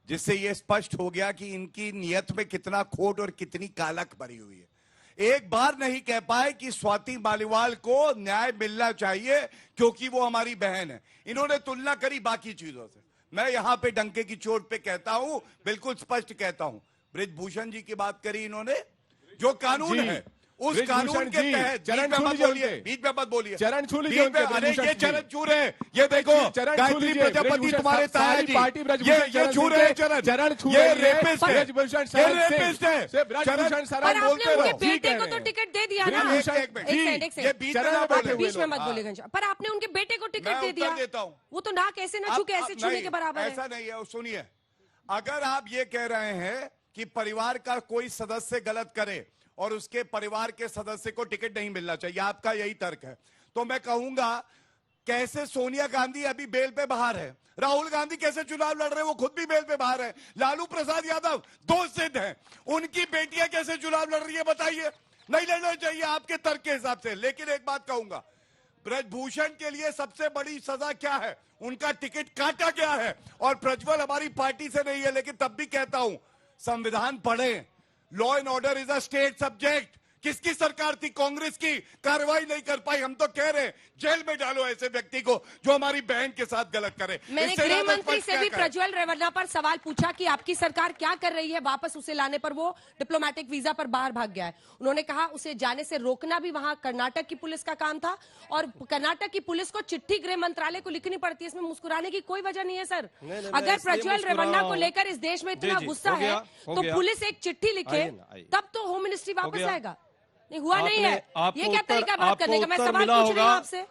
Speaker 4: जिससे ये स्पष्ट हो गया कि इनकी नियत में कितना खोट और कितनी कालक भरी हुई है। एक बार नहीं कह पाए कि स्वाति मालीवाल को न्याय मिलना चाहिए क्योंकि वो हमारी बहन है। इन्होंने तुलना करी बाकी चीजों से। मैं यहां पे डंके की चोट पे कहता हूं, बिल्कुल स्पष्ट कहता हूं, ब्रिजभूषण जी की बात करी इन्होंने, जो कानून
Speaker 5: जी।
Speaker 4: है उस
Speaker 5: ब्रिजभूषण
Speaker 4: कानून के
Speaker 5: जी,
Speaker 4: तहत
Speaker 5: चरण
Speaker 4: बीच में
Speaker 5: छू
Speaker 4: मत
Speaker 5: लीजिए
Speaker 4: बोलिए,
Speaker 5: उनके।
Speaker 4: बीच में मत बोलिए,
Speaker 5: चरण छू लीजिए
Speaker 4: बीच
Speaker 5: उनके,
Speaker 4: में- अरे
Speaker 5: ब्रिजभूषण
Speaker 4: ये
Speaker 5: जी।
Speaker 4: चरण छू रहे हैं, ये देखो
Speaker 5: चरण छू
Speaker 4: गायत्री
Speaker 5: लीजिए,
Speaker 4: प्रजापति
Speaker 5: ब्रिजभूषण
Speaker 4: तुम्हारे
Speaker 5: सारी
Speaker 4: ताया जी,
Speaker 5: पार्टी ब्रिजभूषण
Speaker 4: ये
Speaker 5: शरण
Speaker 4: छू
Speaker 5: सिंह
Speaker 4: रहे हैं
Speaker 5: के चरण छू
Speaker 4: ये
Speaker 5: रही है।
Speaker 4: रेपिस्ट है,
Speaker 5: ब्रिजभूषण
Speaker 4: ये
Speaker 5: शरण सिंह
Speaker 4: रेपिस्ट है।
Speaker 5: से ब्रिजभूषण
Speaker 4: चरण-
Speaker 5: शरण
Speaker 1: पर
Speaker 5: बोलते
Speaker 1: आपने
Speaker 5: रहो।
Speaker 1: उनके
Speaker 5: ठीक
Speaker 1: बेटे
Speaker 5: कह
Speaker 1: को
Speaker 5: रहे
Speaker 1: तो
Speaker 5: हैं।
Speaker 1: टिकट दे दिया ना।
Speaker 5: ब्रिजभूषण-
Speaker 4: एक मिनट,
Speaker 1: एक सेकंड, एक
Speaker 4: ये
Speaker 1: सेकंड।
Speaker 4: बीच
Speaker 5: चरण
Speaker 4: में ना
Speaker 5: में
Speaker 4: बोले।
Speaker 5: बैठे हुए
Speaker 1: बीच में मत
Speaker 4: हाँ।
Speaker 1: बोलेगा। पर आपने उनके बेटे को
Speaker 4: मैं
Speaker 1: टिकट दे
Speaker 4: उत्तर
Speaker 1: दिया।
Speaker 4: देता हूं।
Speaker 1: वो तो नाक ऐसे ना छू के ऐसे छूने
Speaker 4: नहीं,
Speaker 1: के बराबर है।
Speaker 4: ऐसा नहीं है। सुनिए, अगर आप ये कह रहे हैं कि परिवार का कोई सदस्य गलत करे और उसके परिवार के सदस्य को टिकट नहीं मिलना चाहिए, आपका यही तर्क है, तो मैं कहूंगा कैसे सोनिया गांधी अभी बेल पे बाहर है, राहुल गांधी कैसे चुनाव लड़ रहे हैं, वो खुद भी बेल पे बाहर है, लालू प्रसाद यादव दो सिद्ध हैं, उनकी बेटियां कैसे चुनाव लड़ रही है बताइए? नहीं लड़ना चाहिए आपके तर्क के हिसाब से। लेकिन एक बात कहूंगा, ब्रजभूषण के लिए सबसे बड़ी सजा क्या है? उनका टिकट काटा गया है। और प्रज्वल हमारी पार्टी से नहीं है, लेकिन तब भी कहता हूं, संविधान पढ़ें। Law and order is a state subject. किसकी सरकार थी? कांग्रेस की। कार्रवाई नहीं कर पाई। हम तो कह रहे हैं जेल में डालो ऐसे व्यक्ति को जो हमारी बहन के साथ गलत करे।
Speaker 1: मैंने
Speaker 4: इससे
Speaker 1: गृह
Speaker 4: ज्यादा
Speaker 1: मंत्री
Speaker 4: स्पष्ट
Speaker 1: से
Speaker 4: क्या
Speaker 1: भी
Speaker 4: करें?
Speaker 1: प्रज्वल रेवन्ना पर सवाल पूछा कि आपकी सरकार क्या कर रही है वापस उसे लाने पर। वो डिप्लोमेटिक वीजा पर बाहर भाग गया है। उन्होंने कहा उसे जाने से रोकना भी वहां कर्नाटक की पुलिस का काम था और कर्नाटक की पुलिस को चिट्ठी गृह मंत्रालय को लिखनी पड़ती है। इसमें मुस्कुराने की कोई वजह नहीं है सर। अगर प्रज्वल रेवन्ना को लेकर इस देश में इतना गुस्सा है तो पुलिस एक चिट्ठी लिखे, तब तो होम मिनिस्ट्री वापस आएगा। नहीं हुआ नहीं है। ये क्या तरीका बात करने का? मैं सवाल पूछ रही हूँ आपसे।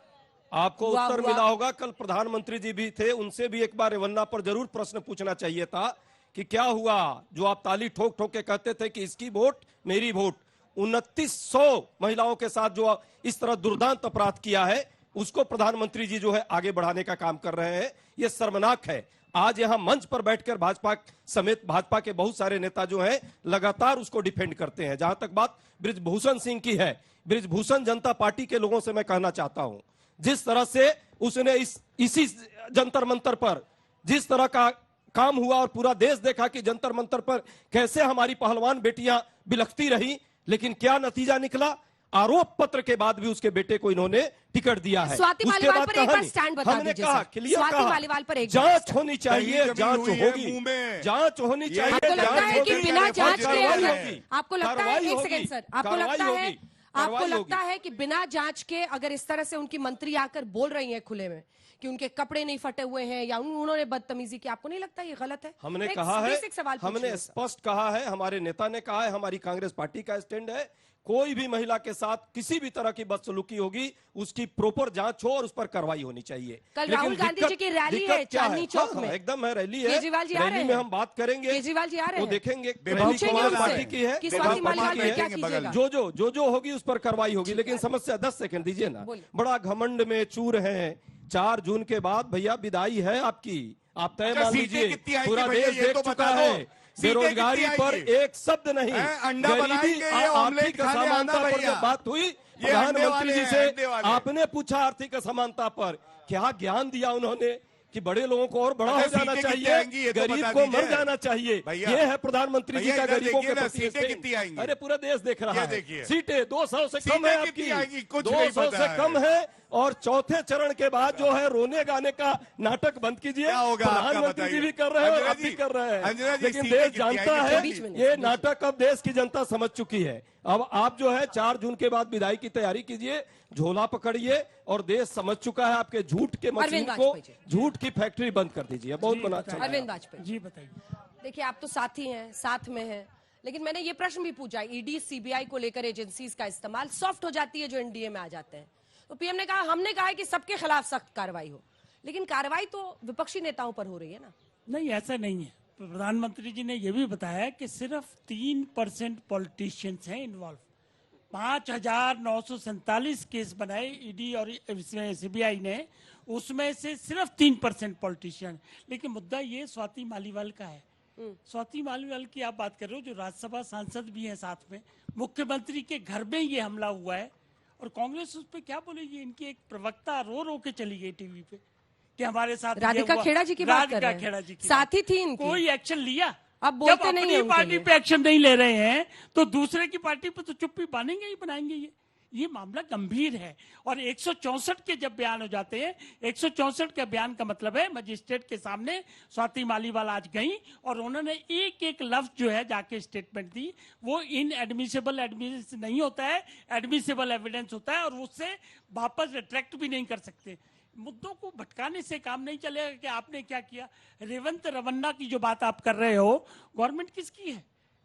Speaker 7: आपको उत्तर मिला होगा। कल प्रधानमंत्री जी भी थे, उनसे भी एक बार रेवन्ना पर जरूर प्रश्न पूछना चाहिए था कि क्या हुआ जो आप ताली ठोक ठोक के कहते थे कि इसकी वोट मेरी वोट। 2900 महिलाओं के साथ जो इस तरह दुर्दांत अपराध किया है, उसको प्रधानमंत्री जी जो है आगे बढ़ाने का काम कर रहे हैं। ये शर्मनाक है। आज यहां मंच पर बैठकर भाजपा समेत भाजपा के बहुत सारे नेता जो हैं लगातार उसको डिफेंड करते हैं। जहां तक बात ब्रिजभूषण सिंह की है, ब्रिजभूषण जनता पार्टी के लोगों से मैं कहना चाहता हूं, जिस तरह से उसने इसी जंतर मंतर पर जिस तरह का काम हुआ और पूरा देश देखा कि जंतर मंतर पर कैसे हमारी पहलवान बेटियां बिलखती रही, लेकिन क्या नतीजा निकला? आरोप पत्र के बाद भी उसके बेटे को इन्होंने टिकट दिया है।
Speaker 1: स्वाति
Speaker 7: उसके
Speaker 1: मालीवाल
Speaker 7: बाद
Speaker 1: पर एक बार
Speaker 7: कहानी
Speaker 1: स्टैंड बता
Speaker 7: हमने
Speaker 1: दीजिए
Speaker 7: कहा
Speaker 1: सर।
Speaker 7: क्लियर
Speaker 1: स्वाति
Speaker 7: कहा
Speaker 1: मालीवाल पर एक
Speaker 7: जांच होनी चाहिए,
Speaker 4: कहीं
Speaker 7: जांच
Speaker 4: जमी हुई है
Speaker 7: होगी,
Speaker 4: मुंह में।
Speaker 7: जांच होनी चाहिए,
Speaker 1: आपको लगता
Speaker 7: जांच
Speaker 1: है कि
Speaker 7: होगी,
Speaker 1: बिना जांच के
Speaker 7: कार्रवाई
Speaker 1: अगर
Speaker 7: होगी,
Speaker 1: आपको लगता है
Speaker 7: कार्रवाई
Speaker 1: एक
Speaker 7: होगी,
Speaker 1: सेकंड सर, आपको
Speaker 7: कार्रवाई
Speaker 1: लगता है
Speaker 7: होगी,
Speaker 1: आपको
Speaker 7: कार्रवाई
Speaker 1: लगता
Speaker 7: होगी।
Speaker 1: है कि बिना जांच के अगर इस तरह से उनकी मंत्री आकर बोल रही हैं खुले में कि उनके कपड़े नहीं फटे हुए हैं या उन्होंने बदतमीजी की, आपको नहीं लगता ये गलत है?
Speaker 7: हमने
Speaker 1: एक
Speaker 7: कहा है,
Speaker 1: बेसिक सवाल पूछ रही
Speaker 7: हमने
Speaker 1: हूं सर।
Speaker 7: स्पष्ट कहा है, हमारे नेता ने कहा है, हमारी कांग्रेस पार्टी का स्टैंड है, कोई भी महिला के साथ किसी भी तरह की बदसलूकी होगी उसकी प्रॉपर जांच हो और उस पर कार्रवाई होनी चाहिए।
Speaker 1: कल
Speaker 7: लेकिन
Speaker 1: राहुल गांधी जी की रैली
Speaker 7: दिक्कत
Speaker 1: है
Speaker 7: क्या
Speaker 1: चांदनी चौक
Speaker 7: हाँ,
Speaker 1: में।
Speaker 7: एकदम है, रैली है,
Speaker 1: केजरीवाल जी आ रहे
Speaker 7: रैली में
Speaker 1: हैं।
Speaker 7: हम बात करेंगे,
Speaker 1: केजरीवाल जी आ रहे
Speaker 7: वो
Speaker 1: हैं।
Speaker 7: देखेंगे रैली
Speaker 1: पूछेंगे
Speaker 7: कौन
Speaker 1: उनसे
Speaker 7: पार्टी की है,
Speaker 1: कि स्वाति मालीवाल पर क्या
Speaker 4: देखेंगे बगल
Speaker 1: कीजिएगा।
Speaker 7: जो होगी उस पर कार्रवाई होगी। लेकिन समस्या 10 सेकंड दीजिए ना,
Speaker 1: बोलिए।
Speaker 7: बड़ा घमंड में चूर हैं। 4 जून के बाद भैया विदाई है आपकी, आप तय
Speaker 4: अच्छा,
Speaker 7: मान
Speaker 4: सीटें
Speaker 7: लीजिए,
Speaker 4: कितनी आएंगी
Speaker 7: पूरा
Speaker 4: भैया,
Speaker 7: देश
Speaker 4: ये
Speaker 7: देख
Speaker 4: तो
Speaker 7: चुका
Speaker 4: बता दो।
Speaker 7: है। बेरोजगारी पर एक शब्द नहीं,
Speaker 4: अंडा बनाएंगे, ये
Speaker 7: आर्थिक
Speaker 4: ऑमलेट खाने
Speaker 7: असमानता
Speaker 4: आना
Speaker 7: पर
Speaker 4: भैया।
Speaker 7: जब बात हुई
Speaker 4: अंडे
Speaker 7: प्रधानमंत्री
Speaker 4: वाले
Speaker 7: जी
Speaker 4: हैं,
Speaker 7: से,
Speaker 4: अंडे वाले।
Speaker 7: आपने पूछा आर्थिक असमानता पर, क्या ज्ञान दिया उन्होंने कि बड़े लोगों को और बड़ा हो
Speaker 4: अच्छा,
Speaker 7: जाना
Speaker 4: सीटें कितनी
Speaker 7: चाहिए,
Speaker 4: आएंगी ये तो
Speaker 7: गरीब
Speaker 4: बता
Speaker 7: को मर
Speaker 4: दीजिए।
Speaker 7: जाना चाहिए।
Speaker 4: भैया,
Speaker 7: ये है प्रधानमंत्री जी
Speaker 4: भैया
Speaker 7: का
Speaker 4: इधर
Speaker 7: गरीबों
Speaker 4: देखिए
Speaker 7: के
Speaker 4: ना,
Speaker 7: प्रति
Speaker 4: सीटें
Speaker 7: स्नेह।
Speaker 4: कितनी आएंगी?
Speaker 7: अरे पूरा देश देख रहा
Speaker 4: ये
Speaker 7: है।
Speaker 4: देखिए।
Speaker 7: सीटें 200 से कम
Speaker 4: सीटें
Speaker 7: है
Speaker 4: कितनी
Speaker 7: आपकी,
Speaker 4: आएंगी? कुछ नहीं
Speaker 7: 200
Speaker 4: पता
Speaker 7: से
Speaker 4: है।
Speaker 7: कम है। और चौथे चरण के बाद जो है रोने गाने का नाटक बंद कीजिए।
Speaker 4: क्या होगा आपका
Speaker 7: प्रधानमंत्री जी
Speaker 4: बताइए।
Speaker 7: भी कर रहे हैं और
Speaker 4: अंजना
Speaker 7: आप भी
Speaker 4: जी,
Speaker 7: कर रहे
Speaker 4: अंजना
Speaker 7: हैं,
Speaker 4: जी,
Speaker 7: लेकिन
Speaker 4: सीटें
Speaker 7: देश
Speaker 4: कितनी
Speaker 7: जानता
Speaker 4: आएंगी?
Speaker 7: है
Speaker 1: बीच में
Speaker 7: ये नाटक अब देश की जनता समझ चुकी है। अब आप जो है 4 जून के बाद विदाई की तैयारी कीजिए, झोला पकड़िए, और देश समझ चुका है आपके झूठ के मशीन
Speaker 1: अरविंद
Speaker 7: को,
Speaker 1: वाजपेयी
Speaker 7: झूठ की फैक्ट्री बंद कर दीजिए। बहुत बना अच्छा लगा।
Speaker 1: अरविंद वाजपेयी
Speaker 8: जी बताइए।
Speaker 1: देखिए, आप तो साथी हैं, साथ में हैं, लेकिन मैंने ये प्रश्न भी पूछा, ईडी सीबीआई को लेकर एजेंसीज का इस्तेमाल सॉफ्ट हो जाती है जो एनडीए में आ जाते हैं, तो पीएम ने कहा, हमने कहा है कि सबके खिलाफ सख्त कार्रवाई हो, लेकिन कार्रवाई तो विपक्षी नेताओं पर हो रही है ना।
Speaker 8: नहीं, ऐसा नहीं है। प्रधानमंत्री जी ने यह भी बताया कि सिर्फ 3% पॉलिटिशियंस हैं इन्वॉल्व। 5,947 केस बनाए ईडी और सीबीआई ने, उसमें से सिर्फ 3% पॉलिटिशियन। लेकिन मुद्दा ये स्वाति मालीवाल का है। स्वाति मालीवाल की आप बात कर रहे हो, जो राज्यसभा सांसद भी हैं साथ में, मुख्यमंत्री के घर में ये हमला हुआ है, और कांग्रेस उस पर क्या बोलेगी। इनकी एक प्रवक्ता रो रो के चली गई टीवी पे कि हमारे साथ ये
Speaker 1: राधिका
Speaker 8: हुआ।
Speaker 1: खेड़ा जी की बात कर
Speaker 8: राधिका
Speaker 1: रहे हैं।
Speaker 8: खेड़ा जी की
Speaker 1: साथी
Speaker 8: बात।
Speaker 1: थी इनकी।
Speaker 8: कोई एक्शन लिया?
Speaker 1: अब बोलते
Speaker 8: जब
Speaker 1: नहीं
Speaker 8: अपनी
Speaker 1: है उनके
Speaker 8: पार्टी
Speaker 1: लिए।
Speaker 8: पे एक्शन नहीं ले रहे हैं तो दूसरे की पार्टी पे तो चुप्पी बांधेंगे ही बनाएंगे। ये मामला गंभीर है। और 164 के जब बयान हो जाते हैं, 164 के बयान का मतलब है मजिस्ट्रेट के सामने स्वाति मालीवाल आज गई और उन्होंने एक एक लफ्ज जो है जाके स्टेटमेंट दी। वो इनएडमिसिबल एडमिस नहीं होता है, एडमिसिबल एविडेंस होता है, और उससे वापस रिट्रैक्ट भी नहीं कर सकते। मुद्दों को भटकाने से काम नहीं चलेगा कि आपने क्या किया। रेवंत रमन्ना की जो बात आप कर रहे हो, गवर्नमेंट किसकी है?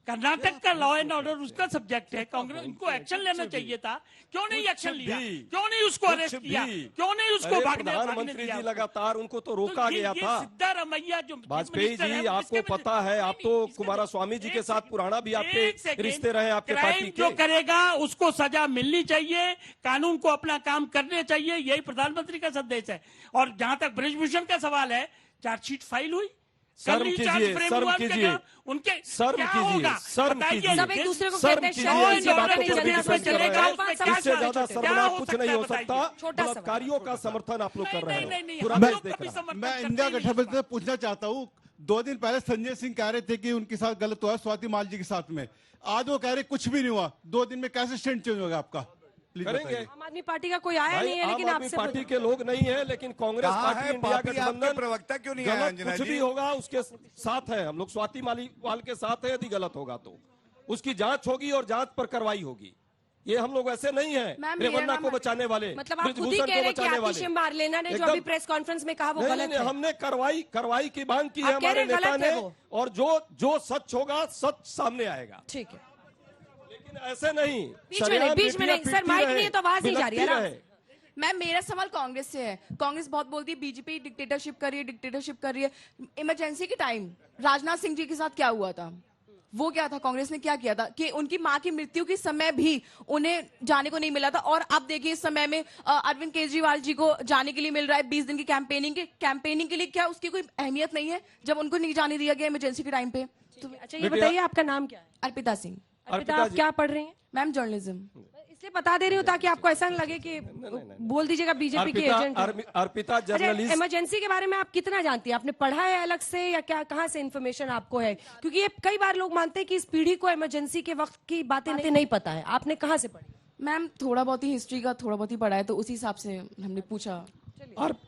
Speaker 8: कर्नाटक का लॉ एंड ऑर्डर उसका सब्जेक्ट है। कांग्रेस, इनको एक्शन लेना चाहिए था, क्यों नहीं एक्शन लिया? क्यों नहीं उसको अरेस्ट किया? क्यों नहीं उसको भागने
Speaker 7: प्रधानमंत्री जी लगातार उनको तो रोका गया
Speaker 8: ये
Speaker 7: था।
Speaker 8: सिद्धारमैया जो
Speaker 7: वाजपेयी
Speaker 8: मिनिस्टर है,
Speaker 7: जी, आपको
Speaker 8: इसके
Speaker 7: पता है, आप तो
Speaker 8: इसके
Speaker 7: कुमारस्वामी जी के साथ पुराना भी आपके
Speaker 8: एक सेकंड,
Speaker 7: रिश्ते रहे आपके पार्टी
Speaker 8: क्राइम जो
Speaker 7: के।
Speaker 8: करेगा उसको सजा मिलनी चाहिए, कानून को अपना काम करने चाहिए, यही प्रधानमंत्री का संदेश है। और जहां तक ब्रजभूषण का सवाल है, चार्जशीट फाइल हुई,
Speaker 7: शर्म कीजिए, शर्म कीजिए,
Speaker 8: उनके
Speaker 7: शर्म
Speaker 8: क्या
Speaker 7: कीजिए,
Speaker 8: होगा?
Speaker 7: शर्म
Speaker 8: बताइए।
Speaker 7: कीजिए।
Speaker 1: सब एक दूसरे को
Speaker 7: शर्म
Speaker 1: कहते हैं,
Speaker 7: कीजिए,
Speaker 1: शर्म
Speaker 7: ऐसी बातों पर
Speaker 1: कीजिए,
Speaker 7: डिफेंस कर रहे
Speaker 1: चलेगा,
Speaker 7: हैं।
Speaker 1: उसमें
Speaker 7: इससे ज्यादा
Speaker 8: क्या
Speaker 7: शर्मनाक
Speaker 8: हो
Speaker 7: कुछ
Speaker 8: सकता
Speaker 7: नहीं
Speaker 8: है
Speaker 7: हो
Speaker 8: बताइए।
Speaker 7: सकता।
Speaker 1: छोटा सा
Speaker 7: बलात्कारियों का समर्थन आप लोग कर रहे
Speaker 8: नहीं,
Speaker 7: हैं,
Speaker 8: नहीं,
Speaker 7: पूरा
Speaker 8: हम
Speaker 7: देश
Speaker 8: लोग
Speaker 7: देख
Speaker 8: कभी
Speaker 7: रहा है।
Speaker 8: समर्थन
Speaker 9: मैं
Speaker 8: करते
Speaker 9: इंडिया
Speaker 8: ही नहीं
Speaker 9: गठबंधन से
Speaker 8: इस
Speaker 9: पूछना चाहता हूँ। 2 दिन पहले संजय सिंह कह रहे थे कि उनके साथ गलत हुआ स्वाति माल जी के साथ में, आज वो कह रहे कुछ भी नहीं हुआ। 2 दिन में कैसे स्टैंड चेंज होगा आपका? प्लीज
Speaker 7: करेंगे।
Speaker 9: बताइए।
Speaker 1: आम आदमी पार्टी का कोई आया
Speaker 7: भाई,
Speaker 1: नहीं है,
Speaker 7: आम
Speaker 1: लेकिन
Speaker 7: आदमी
Speaker 1: आपसे
Speaker 7: पार्टी के लोग नहीं है, लेकिन कांग्रेस
Speaker 4: कहाँ
Speaker 7: पार्टी
Speaker 4: है
Speaker 7: इंडिया
Speaker 4: पापी? आपके
Speaker 7: गठबंधन
Speaker 4: प्रवक्ता क्यों नहीं आए,
Speaker 7: गलत
Speaker 4: अंजना
Speaker 7: कुछ
Speaker 4: जी?
Speaker 7: भी होगा उसके साथ है। हम लोग स्वाति मालीवाल के साथ है, यदि गलत होगा तो उसकी जांच होगी और जांच पर कार्रवाई होगी। ये हम लोग ऐसे नहीं है
Speaker 10: मैम,
Speaker 7: रेवन्ना
Speaker 10: मेरा
Speaker 7: को बचाने वाले,
Speaker 1: मतलब आप खुद ही
Speaker 7: ब्रिजभूषण
Speaker 1: कह
Speaker 7: को
Speaker 1: रहे हैं कि
Speaker 7: बचाने
Speaker 1: आतिश
Speaker 7: वाले।
Speaker 1: मारलेना ने जो
Speaker 7: एकदम-
Speaker 1: अभी प्रेस कॉन्फ्रेंस में कहा वो
Speaker 7: नहीं,
Speaker 1: गलत
Speaker 7: नहीं,
Speaker 1: है।
Speaker 7: हमने कार्रवाई की मांग की है
Speaker 1: आप कह
Speaker 7: हमारे
Speaker 1: रहे हैं
Speaker 7: नेता
Speaker 1: गलत है
Speaker 7: ने,
Speaker 1: वो।
Speaker 7: और जो सच होगा सच सामने आएगा।
Speaker 1: ठीक है,
Speaker 7: लेकिन ऐसे नहीं
Speaker 1: बीच में नहीं, बीच में नहीं। सर, माइक नहीं है तो आवाज नहीं जा रही है ना।
Speaker 10: मैम, मेरा सवाल कांग्रेस से है। कांग्रेस बहुत बोलती है बीजेपी डिक्टेटरशिप कर रही है। इमरजेंसी के टाइम राजनाथ सिंह जी के साथ क्या हुआ था? वो क्या था? कांग्रेस ने क्या किया था कि उनकी मां की मृत्यु के समय भी उन्हें जाने को नहीं मिला था, और अब देखिए इस समय में अरविंद केजरीवाल जी को जाने के लिए मिल रहा है 20 दिन की कैंपेनिंग के लिए। क्या उसकी कोई अहमियत नहीं है जब उनको नहीं जाने दिया गया इमरजेंसी के टाइम पे?
Speaker 1: तो अच्छा ये बताइए, आपका नाम क्या है?
Speaker 10: अर्पिता सिंह।
Speaker 1: अर्पिता, आप क्या पढ़ रही हैं?
Speaker 10: Ma'am, journalism.
Speaker 1: इसलिए बता दे रही हूँ ताकि आपको ऐसा न लगे कि बोल दीजिएगा बीजेपी के एजेंट हैं।
Speaker 7: अर्पिता जर्नलिस्ट।
Speaker 1: इमरजेंसी के बारे में आप कितना जानती हैं? आपने पढ़ा है अलग से या क्या, कहाँ से इन्फॉर्मेशन आपको है? क्योंकि ये कई बार लोग मानते हैं कि इस पीढ़ी को इमरजेंसी के वक्त की बातें नहीं पता है। आपने कहाँ से पढ़ी?
Speaker 10: मैम, थोड़ा बहुत ही हिस्ट्री का थोड़ा बहुत ही पढ़ा है, तो उसी हिसाब से हमने पूछा।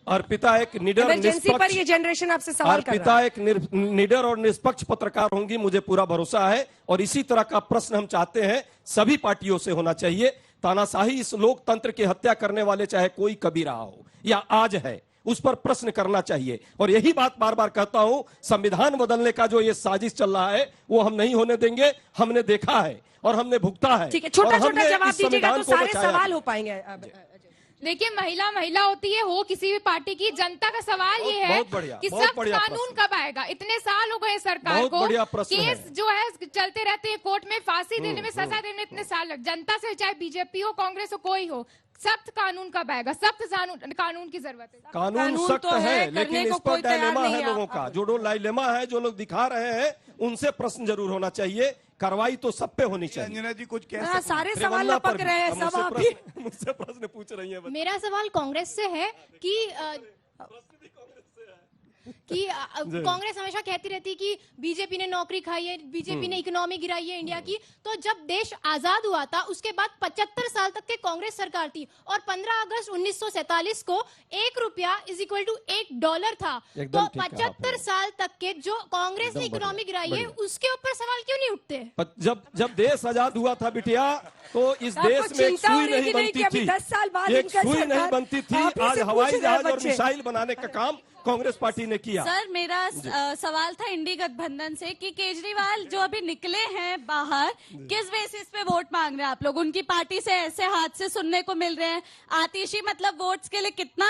Speaker 7: अर्पिता एक निडर
Speaker 1: इमरजेंसी पर ये जनरेशन आपसे सवाल कर रहा है।
Speaker 7: अर्पिता एक निडर और निष्पक्ष पत्रकार होंगी, मुझे पूरा भरोसा है। और इसी तरह का प्रश्न हम चाहते हैं सभी पार्टियों से होना चाहिए। तानाशाही इस लोकतंत्र की हत्या करने वाले चाहे कोई कभी रहा हो या आज है, उस पर प्रश्न करना चाहिए। और यही बात बार बार कहता हूं, संविधान बदलने का जो ये साजिश चल रहा है वो हम नहीं होने देंगे। हमने देखा है और हमने भुगता है।
Speaker 1: ठीक है, छोटा छोटा
Speaker 7: और हमने
Speaker 1: जवाब
Speaker 7: इस
Speaker 1: दीजिएगा
Speaker 7: संविधान
Speaker 1: तो
Speaker 7: को
Speaker 1: सारे
Speaker 7: बचाया।
Speaker 1: सवाल हो पाएंगे।
Speaker 11: देखिए, महिला महिला होती है, हो किसी भी पार्टी की, जनता का सवाल ये है कि सख्त कानून कब आएगा। इतने साल हो गए सरकार को, केस जो है चलते रहते हैं कोर्ट में, फांसी देने में, सजा देने में इतने साल लग। जनता से चाहे बीजेपी हो, कांग्रेस हो, कोई हो, सख्त कानून कब आएगा? सख्त कानून की जरूरत है।
Speaker 7: कानून सख्त
Speaker 1: तो
Speaker 7: है, लेकिन इस पर डायलेमा है लोगों का। जो डायलेमा है, जो लोग दिखा रहे हैं, उनसे प्रश्न जरूर होना चाहिए। कार्रवाई तो सब पे होनी चाहिए।
Speaker 4: अंजना जी कुछ कह
Speaker 1: सारे सवाल लपक रहे हैं, सब आप ही
Speaker 7: मुझसे प्रश्न पूछ रही है।
Speaker 11: मेरा सवाल कांग्रेस से है कि कांग्रेस हमेशा कहती रहती है कि बीजेपी ने नौकरी खाई है, बीजेपी ने इकोनॉमी गिराई है इंडिया की। तो जब देश आजाद हुआ था, उसके बाद 75 साल तक के कांग्रेस सरकार थी, और 15 अगस्त 1947 को $1 = $1 था। तो 75 साल तक के जो कांग्रेस ने इकोनॉमी गिराई है, उसके ऊपर सवाल क्यों नहीं उठते?
Speaker 7: जब देश आजाद हुआ था बिटिया, तो इस देश में एक सुई नहीं बनती थी, एक सुई नहीं बनती थी। आज हवाई जहाज और मिसाइल बनाने का काम कांग्रेस पार्टी ने किया।
Speaker 12: सर, मेरा सवाल था इंडी गठबंधन से कि केजरीवाल जो अभी निकले हैं बाहर, किस बेसिस पे वोट मांग रहे हैं आप लोग? उनकी पार्टी से ऐसे हादसे सुनने को मिल रहे हैं। आतिशी मतलब वोट्स के लिए कितना,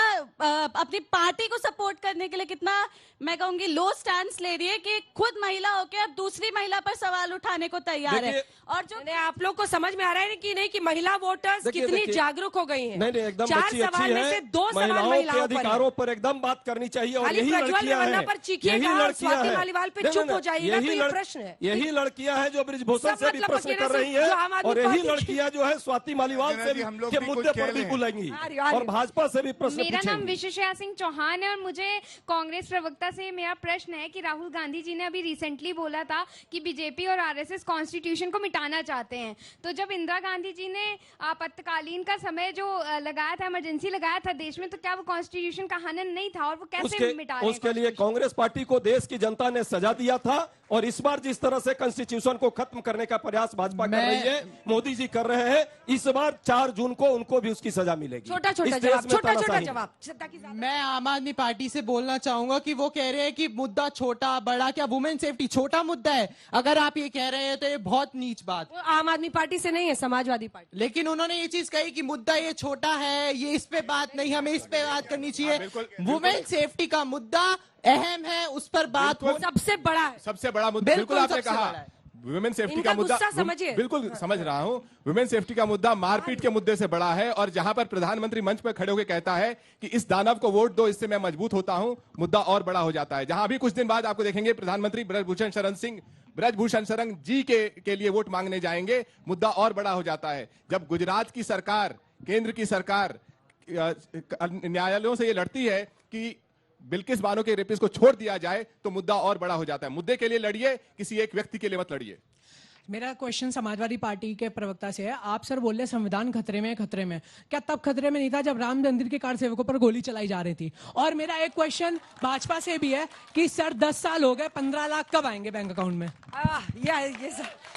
Speaker 12: अपनी पार्टी को सपोर्ट करने के लिए कितना, मैं कहूंगी, लो स्टैंड ले रही है कि खुद महिला होकर अब दूसरी महिला पर सवाल उठाने को तैयार है। और जो
Speaker 1: आप लोग को समझ में आ रहा है कि नहीं कि महिला वोटर्स कितनी जागरूक हो गई हैं?
Speaker 7: नहीं, एकदम
Speaker 1: 4
Speaker 7: अच्छी है।
Speaker 1: महिलाओं
Speaker 7: के अधिकारों पर एकदम बात करनी चाहिए। और यही लड़कियां हैं, यही लड़कियां हैं जो ब्रिजभूषण से भी प्रश्न कर रही है, और यही लड़कियां जो है स्वाति मालीवाल से के मुद्दे पर भी बुलेंगी और भाजपा से भी प्रश्न पूछेंगी।
Speaker 11: मेरा नाम विशेषया सिंह चौहान है और मुझे कांग्रेस प्रवक्ता से मेरा प्रश्न है कि राहुल गांधी जी ने अभी रिसेंटली बोला था कि बीजेपी और आरएसएस कॉन्स्टिट्यूशन को मिटाना चाहते हैं। तो जब इंदिरा गांधी जी ने आपातकालीन का समय जो लगाया था, इमरजेंसी लगाया था देश में, तो क्या वो कॉन्स्टिट्यूशन का हनन नहीं था? और वो कैसे मिटा रहे हैं?
Speaker 7: उसके लिए कांग्रेस पार्टी को देश की जनता ने सजा दिया था, और इस बार जिस तरह से कॉन्स्टिट्यूशन को खत्म करने का प्रयास भाजपा कर रही है, मोदी जी कर रहे हैं, इस बार 4 जून को उनको भी उसकी सजा मिलेगी।
Speaker 1: छोटा जवाब।
Speaker 13: मैं आम आदमी पार्टी से बोलना चाहूंगा कि वो कह रहे हैं कि मुद्दा छोटा बड़ा, क्या वुमेन सेफ्टी छोटा मुद्दा है? अगर आप ये कह रहे हैं तो ये बहुत नीच बात।
Speaker 1: आम आदमी पार्टी से नहीं है, समाजवादी पार्टी।
Speaker 13: लेकिन उन्होंने ये चीज कही कि मुद्दा ये छोटा है, ये इस पे बात नहीं, हमें इस पे बात करनी चाहिए। वुमेन सेफ्टी का मुद्दा अहम है, उस पर बात
Speaker 1: सबसे बड़ा है,
Speaker 5: सबसे बड़ा मुद्दा। बिल्कुल आपने कहा वुमेन सेफ्टी का मुद्दा, बिल्कुल समझ रहा हूं। वुमेन सेफ्टी का मुद्दा मारपीट के मुद्दे से बड़ा है, और जहां पर प्रधानमंत्री मंच पर खड़े होकर कहता है कि इस दानव को वोट दो, इससे मैं मजबूत होता हूं, मुद्दा और बड़ा हो जाता है। जहां अभी कुछ दिन बाद आपको देखेंगे प्रधानमंत्री ब्रजभूषण शरण जी के लिए वोट मांगने जाएंगे, मुद्दा और बड़ा हो जाता है। जब गुजरात की सरकार, केंद्र की सरकार न्यायालयों से ये लड़ती है कि बिल्किस बानो के रेपिस्ट को छोड़ दिया जाए, तो मुद्दा और बड़ा हो जाता है। मुद्दे के लिए लड़िए, किसी एक व्यक्ति के लिए मत लड़िए।
Speaker 14: मेरा क्वेश्चन समाजवादी पार्टी के प्रवक्ता से है। आप सर बोल रहे संविधान खतरे में, खतरे में। क्या तब खतरे में नहीं था जब राम मंदिर के कार सेवकों पर गोली चलाई जा रही थी? और मेरा एक क्वेश्चन भाजपा से भी है कि सर 10 साल हो गए, 15 लाख कब आएंगे बैंक अकाउंट में?
Speaker 1: ये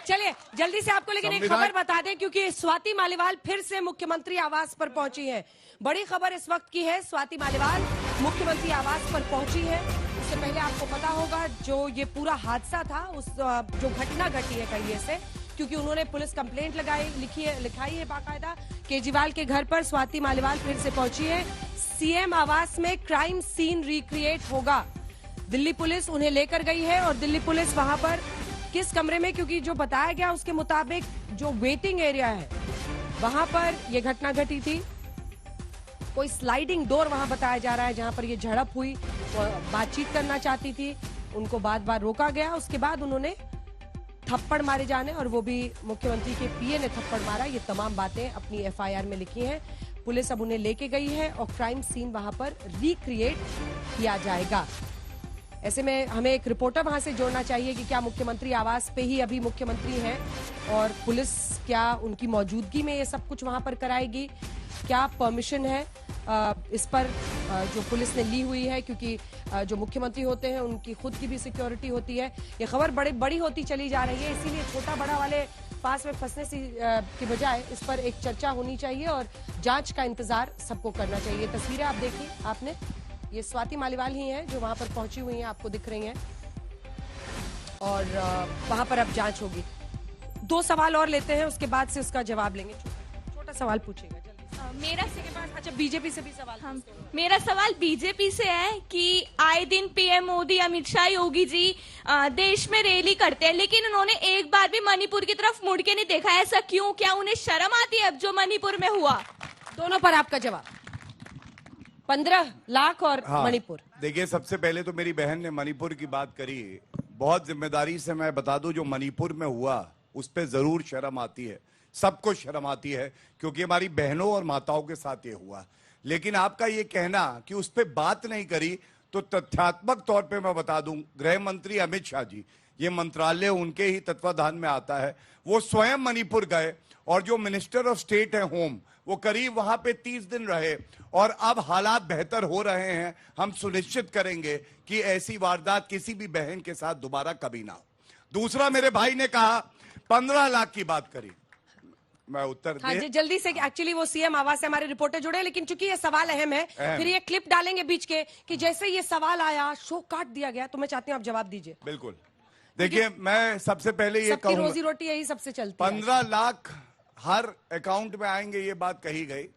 Speaker 1: चलिए जल्दी से आपको लेकिन एक खबर बता दें, क्योंकि स्वाति मालीवाल फिर से मुख्यमंत्री आवास पर पहुंची है। बड़ी खबर इस वक्त की है, स्वाति मालीवाल मुख्यमंत्री आवास पर पहुंची है। इससे पहले आपको पता होगा जो ये पूरा हादसा था, उस जो घटना घटी है कहिए से, क्योंकि उन्होंने पुलिस कंप्लेंट लिखाई है बाकायदा। केजरीवाल के घर पर स्वाति मालीवाल फिर से पहुंची है। सीएम आवास में क्राइम सीन रिक्रिएट होगा। दिल्ली पुलिस उन्हें लेकर गई है, और दिल्ली पुलिस वहां पर किस कमरे में, क्योंकि जो बताया गया उसके मुताबिक जो वेटिंग एरिया है वहां पर यह घटना घटी थी। कोई स्लाइडिंग डोर वहां बताया जा रहा है जहां पर ये झड़प हुई। बातचीत करना चाहती थी, उनको बार-बार रोका गया। उसके बाद उन्होंने थप्पड़ मारे जाने, और वो भी मुख्यमंत्री के पीए ने थप्पड़ मारा। ये तमाम बातें अपनी एफआईआर में लिखी हैं। पुलिस अब उन्हें लेके गई है और क्राइम सीन वहां पर रिक्रिएट किया जाएगा। ऐसे में हमें एक रिपोर्टर वहां से जोड़ना चाहिए कि क्या मुख्यमंत्री आवास पे ही अभी मुख्यमंत्री हैं, और पुलिस क्या उनकी मौजूदगी में ये सब कुछ वहां पर कराएगी? क्या परमिशन है इस पर जो पुलिस ने ली हुई है? क्योंकि जो मुख्यमंत्री होते हैं उनकी खुद की भी सिक्योरिटी होती है। ये खबर बड़ी होती चली जा रही है, इसीलिए छोटा बड़ा वाले पास में फंसने की बजाय इस पर एक चर्चा होनी चाहिए और जांच का इंतजार सबको करना चाहिए। तस्वीरें आप देखिए, आपने ये स्वाति मालीवाल ही हैं जो वहां पर पहुंची हुई हैं, आपको दिख रही हैं, और वहां पर अब जांच होगी। 2 सवाल और लेते हैं, उसके बाद से उसका जवाब लेंगे। छोटा सवाल पूछेगा जल्दी।
Speaker 12: मेरा
Speaker 1: अच्छा, बीजेपी से भी सवाल।
Speaker 12: मेरा सवाल बीजेपी से है कि आए दिन पीएम मोदी, अमित शाह, योगी जी देश में रैली करते हैं, लेकिन उन्होंने एक बार भी मणिपुर की तरफ मुड़ के नहीं देखा। ऐसा क्यों? क्या उन्हें शर्म आती है अब जो मणिपुर में हुआ?
Speaker 1: दोनों पर आपका जवाब। 15 लाख और मणिपुर।
Speaker 4: देखिए, सबसे पहले तो मेरी बहन ने मणिपुर की बात करी। बहुत जिम्मेदारी से मैं बता दूं, जो मणिपुर में हुआ उस पर जरूर शर्म आती है, सबको शर्म आती है, क्योंकि हमारी बहनों और माताओं के साथ ये हुआ। लेकिन आपका ये कहना कि उस पर बात नहीं करी, तो तथ्यात्मक तौर पे मैं बता दूं, गृह मंत्री अमित शाह जी, ये मंत्रालय उनके ही तत्वाधान में आता है, वो स्वयं मणिपुर गए और जो मिनिस्टर ऑफ स्टेट है होम, वो करीब वहां पे 30 दिन रहे और अब हालात बेहतर हो रहे हैं। हम सुनिश्चित करेंगे कि ऐसी वारदात किसी भी बहन के साथ दोबारा कभी ना हो। दूसरा, मेरे भाई ने कहा 15 लाख की बात करी, मैं उत्तर
Speaker 1: हाँ जी, जल्दी से। एक्चुअली वो सीएम आवाज से हमारे रिपोर्टर जुड़े हैं, लेकिन चूंकि ये सवाल अहम है, फिर ये क्लिप डालेंगे बीच के कि जैसे ये सवाल आया शो काट दिया गया, तो मैं चाहती हूँ आप जवाब दीजिए।
Speaker 4: बिल्कुल। देखिए, मैं सबसे पहले ये कहूंगा,
Speaker 1: रोजी रोटी यही सबसे चलती है।
Speaker 4: 15 लाख हर अकाउंट में आएंगे, ये बात कही गई।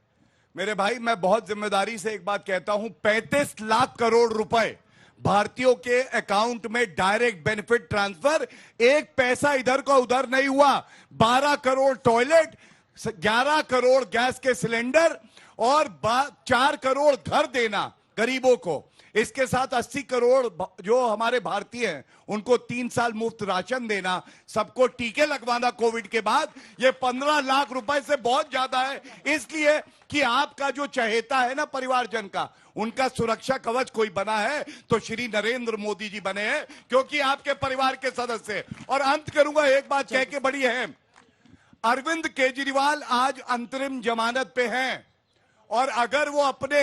Speaker 4: मेरे भाई, मैं बहुत जिम्मेदारी से एक बात कहता हूं, 35 लाख करोड़ रुपए भारतीयों के अकाउंट में डायरेक्ट बेनिफिट ट्रांसफर, एक पैसा इधर का उधर नहीं हुआ। 12 करोड़ टॉयलेट, 11 करोड़ गैस के सिलेंडर और 4 करोड़ घर देना गरीबों को। इसके साथ 80 करोड़ जो हमारे भारतीय हैं उनको 3 साल मुफ्त राशन देना, सबको टीके लगवाना कोविड के बाद। ये 15 लाख रुपए से बहुत ज्यादा है, इसलिए कि आपका जो चहेता है ना परिवारजन का, उनका सुरक्षा कवच कोई बना है तो श्री नरेंद्र मोदी जी बने हैं, क्योंकि आपके परिवार के सदस्य। और अंत करूंगा एक बात कह के, बड़ी है, अरविंद केजरीवाल आज अंतरिम जमानत पे हैं, और अगर वो अपने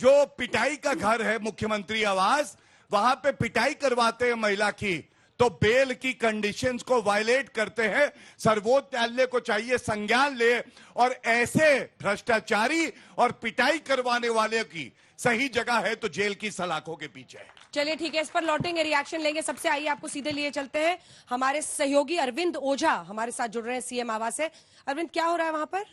Speaker 4: जो पिटाई का घर है मुख्यमंत्री आवास, वहां पे पिटाई करवाते हैं महिला की, तो बेल की कंडीशंस को वायलेट करते हैं। सर्वोच्च न्यायालय को चाहिए संज्ञान ले और ऐसे भ्रष्टाचारी और पिटाई करवाने वाले की सही जगह है तो जेल की सलाखों के पीछे है।
Speaker 1: चलिए ठीक है, इस पर लौटेंगे, रिएक्शन लेंगे। सबसे आइए आपको सीधे लिए चलते हैं, हमारे सहयोगी अरविंद ओझा हमारे साथ जुड़ रहे हैं सीएम आवास से। अरविंद, क्या हो रहा है वहां पर?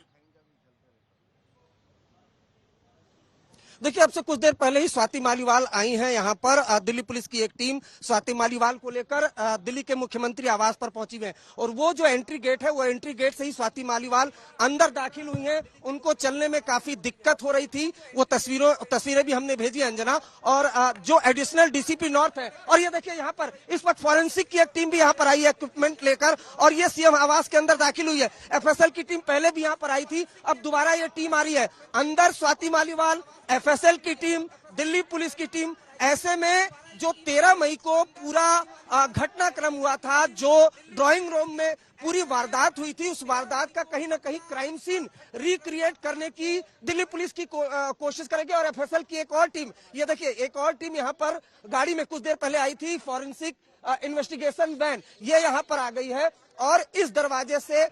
Speaker 15: देखिए, अब से कुछ देर पहले ही स्वाति मालीवाल आई हैं यहाँ पर। दिल्ली पुलिस की एक टीम स्वाति मालीवाल को लेकर दिल्ली के मुख्यमंत्री आवास पर पहुंची है, और वो जो एंट्री गेट है, वो एंट्री गेट से ही स्वाति मालीवाल अंदर दाखिल हुई हैं। उनको चलने में काफी दिक्कत हो रही थी, वो तस्वीरें भी हमने भेजी अंजना। और जो एडिशनल डीसीपी नॉर्थ है, और ये देखिए यहाँ पर इस वक्त फॉरेंसिक की एक टीम भी यहाँ पर आई है इक्विपमेंट लेकर, और ये सीएम आवास के अंदर दाखिल हुई है। एफएसएल की टीम पहले भी यहाँ पर आई थी, अब दोबारा ये टीम आ रही है। अंदर स्वाति मालीवाल, एफएसएल की टीम, दिल्ली पुलिस की टीम। ऐसे में जो 13 मई को पूरा घटनाक्रम हुआ था, जो ड्राइंग रूम में पूरी वारदात हुई थी, उस वारदात का कहीं ना कहीं क्राइम सीन रिक्रिएट करने की दिल्ली पुलिस की कोशिश करेगी। और एफएसएल की एक और टीम, ये देखिए एक और टीम यहाँ पर गाड़ी में कुछ देर पहले आई थी, फॉरेंसिक इन्वेस्टिगेशन वैन, ये यहाँ पर आ गई है, और इस दरवाजे से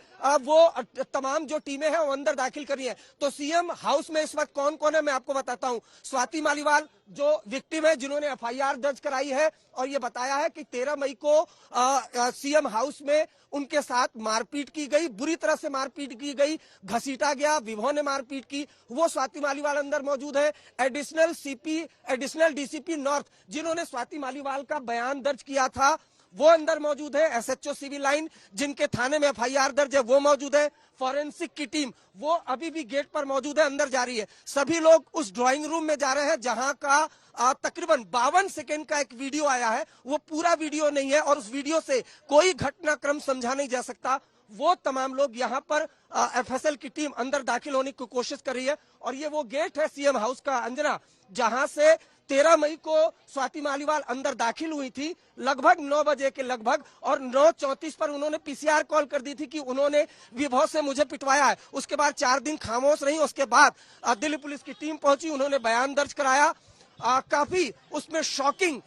Speaker 15: वो तमाम जो टीमें हैं वो अंदर दाखिल करी है। तो सीएम हाउस में इस वक्त कौन कौन है मैं आपको बताता हूं। स्वाति मालीवाल जो विक्टिम है, जिन्होंने एफआईआर दर्ज कराई है, और ये बताया है कि 13 मई को सीएम हाउस में उनके साथ मारपीट की गई, बुरी तरह से मारपीट की गई, घसीटा गया, विभो ने मारपीट की, वो स्वाति मालीवाल अंदर मौजूद है। एडिशनल डीसीपी नॉर्थ, जिन्होंने स्वाति मालीवाल का बयान दर्ज किया था, वो अंदर मौजूद है। एसएचओ सिविल लाइन, जिनके थाने में एफआईआर दर्ज है, वो मौजूद है। फॉरेंसिक की टीम वो अभी भी गेट पर मौजूद है, अंदर जा रही है। सभी लोग उस ड्राइंग रूम में जा रहे हैं, जहां का तकरीबन 52 सेकेंड का एक वीडियो आया है। वो पूरा वीडियो नहीं है, और उस वीडियो से कोई घटनाक्रम समझा नहीं जा सकता। वो तमाम लोग यहाँ पर एफएसएल की टीम अंदर दाखिल होने की कोशिश कर रही है। और ये वो गेट है सीएम हाउस का अंजना, जहां से 13 मई को स्वाति मालीवाल अंदर दाखिल हुई थी, लगभग 9 बजे के लगभग, और 9:34 पर उन्होंने पीसीआर कॉल कर दी थी कि उन्होंने विभो से मुझे पिटवाया है। उसके बाद 4 दिन खामोश रही। उसके बाद दिल्ली पुलिस की टीम पहुंची, उन्होंने बयान दर्ज कराया। काफी उसमें शॉकिंग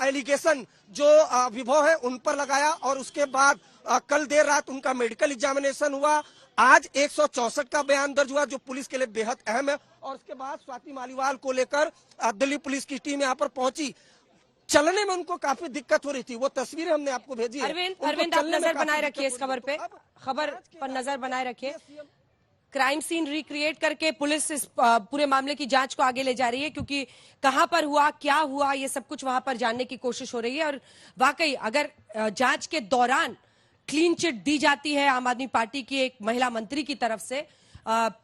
Speaker 15: एलिगेशन जो विभो है उन पर लगाया, और उसके बाद कल देर रात उनका मेडिकल एग्जामिनेशन हुआ। आज 164 का बयान दर्ज हुआ, जो पुलिस के लिए बेहद अहम है। और उसके बाद स्वाति मालीवाल को लेकर दिल्ली पुलिस की टीम यहाँ पर पहुंची। चलने में उनको काफी दिक्कत हो रही थी, वो तस्वीरें हमने आपको भेजी है।
Speaker 1: अरविंद, आप नजर बनाए रखिए इस खबर पे, खबर पर नजर बनाए रखिए। क्राइम सीन रिक्रिएट करके पुलिस इस पूरे मामले की जांच को आगे ले जा रही है, क्योंकि कहां पर हुआ, क्या हुआ, ये सब कुछ वहां पर जानने की कोशिश हो रही है। और वाकई अगर जांच के दौरान क्लीन चिट दी जाती है आम आदमी पार्टी की एक महिला मंत्री की तरफ से,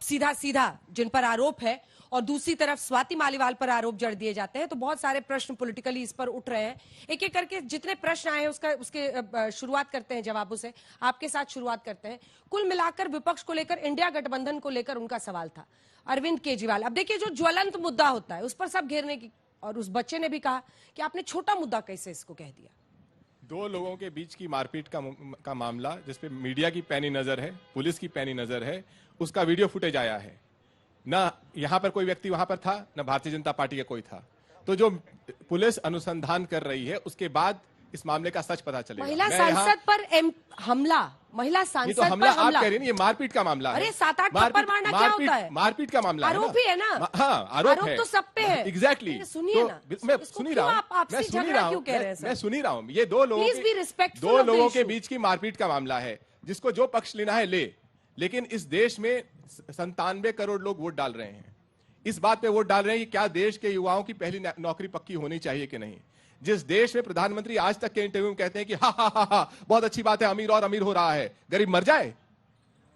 Speaker 1: सीधा सीधा जिन पर आरोप है, और दूसरी तरफ स्वाति मालीवाल पर आरोप जड़ दिए जाते हैं, तो बहुत सारे प्रश्न पॉलिटिकली इस पर उठ रहे हैं। एक एक करके जितने प्रश्न आए हैं उसके शुरुआत करते हैं जवाबों से। आपके साथ शुरुआत करते हैं। कुल मिलाकर विपक्ष को लेकर, इंडिया गठबंधन को लेकर उनका सवाल था अरविंद केजरीवाल। अब देखिए, जो ज्वलंत मुद्दा होता है उस पर सब घेरने की, और उस बच्चे ने भी कहा कि आपने छोटा मुद्दा कैसे इसको कह दिया।
Speaker 5: दो लोगों के बीच की मारपीट का मामला, जिसपे मीडिया की पैनी नजर है, पुलिस की पैनी नजर है, उसका वीडियो फुटेज आया है। ना यहां पर कोई व्यक्ति वहां पर था, ना भारतीय जनता पार्टी का कोई था। तो जो पुलिस अनुसंधान कर रही है, उसके बाद इस मामले का सच पता चलेगा।
Speaker 1: महिला सांसद पर हमला, महिला सांसद
Speaker 5: तो हमला आप कह रही हैं, ये मारपीट का मामला है।
Speaker 1: अरे 7-8 थप्पड़ मारना क्या होता है?
Speaker 5: मारपीट का मामला
Speaker 1: आरोप ही है ना।
Speaker 5: हाँ, आरोप है,
Speaker 1: तो सब पे है।
Speaker 5: एग्जैक्टली।
Speaker 1: सुनिए ना,
Speaker 5: मैं सुनी रहा हूँ। ये दो लोगों के बीच की मारपीट का मामला है, जिसको जो पक्ष लेना है ले। लेकिन इस देश में 97 करोड़ लोग वोट डाल रहे हैं। इस बात पे वोट डाल रहे हैं कि क्या देश के युवाओं की पहली नौकरी पक्की होनी चाहिए कि नहीं। जिस देश में प्रधानमंत्री आज तक के इंटरव्यू में कहते हैं कि हा बहुत अच्छी बात है, अमीर और अमीर हो रहा है, गरीब मर जाए।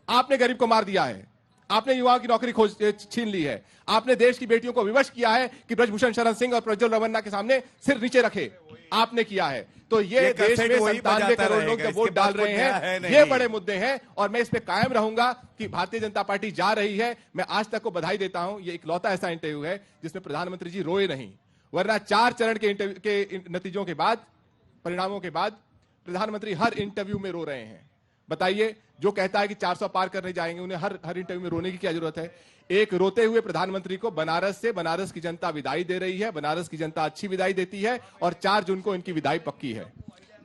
Speaker 5: आपने गरीब को मार दिया है, आपने युवाओं की नौकरी छीन ली है, आपने देश की बेटियों को विवश किया है कि ब्रजभूषण शरण सिंह और प्रज्वल रमन्ना के सामने सिर नीचे रखे, आपने किया है। तो ये देश में 97 करोड़ लोग जब वोट डाल रहे हैं, ये बड़े मुद्दे हैं। और मैं इस पे कायम रहूंगा कि भारतीय जनता पार्टी जा रही है। मैं आज तक को बधाई देता हूं, ये इकलौता ऐसा इंटरव्यू है जिसमें प्रधानमंत्री जी रोए नहीं, वरना 4 चरण के इंटरव्यू के नतीजों के बाद, परिणामों के बाद प्रधानमंत्री हर इंटरव्यू में रो रहे हैं। बताइए, जो कहता है कि 400 पार करने जाएंगे, उन्हें हर इंटरव्यू में रोने की क्या जरूरत है। एक रोते हुए प्रधानमंत्री को बनारस की जनता विदाई दे रही है, बनारस की जनता अच्छी विदाई देती है, और 4 जून को इनकी विदाई पक्की है।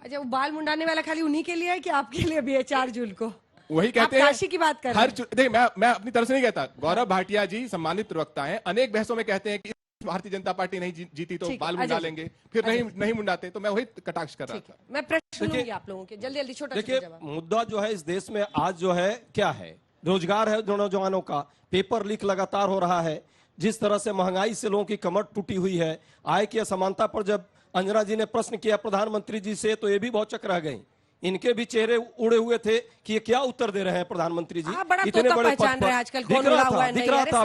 Speaker 1: अच्छा, वो बाल मुंडाने वाला खाली उन्हीं के लिए है कि आपके लिए भी है 4 जून को?
Speaker 5: वही कहते हैं,
Speaker 1: काशी की बात कर रहे हैं।
Speaker 5: देखिए, मैं अपनी तरफ से नहीं कहता, गौरव भाटिया जी सम्मानित प्रवक्ता हैं, अनेक बहसों में कहते हैं कि भारतीय जनता पार्टी नहीं जीती तो बाल मुंडा लेंगे, फिर नहीं मुंडाते। तो मैं वही कटाक्ष कर रहा था।
Speaker 1: मैं प्रश्न लूंगी आप लोगों के, जल्दी छोटा।
Speaker 7: देखिए, मुद्दा जो है इस देश में आज जो है क्या है, रोजगार है नौजवानों का, पेपर लीक लगातार हो रहा है। जिस तरह से महंगाई से लोगों की कमर टूटी हुई है, आय की असमानता पर जब अंजना जी ने प्रश्न किया प्रधानमंत्री जी से, तो ये भी बहुत चक्कर रह गई। इनके भी चेहरे उड़े हुए थे कि ये क्या उत्तर दे रहे हैं प्रधानमंत्री जी।
Speaker 1: इतने बड़े पद पर आजकल दिख रहा था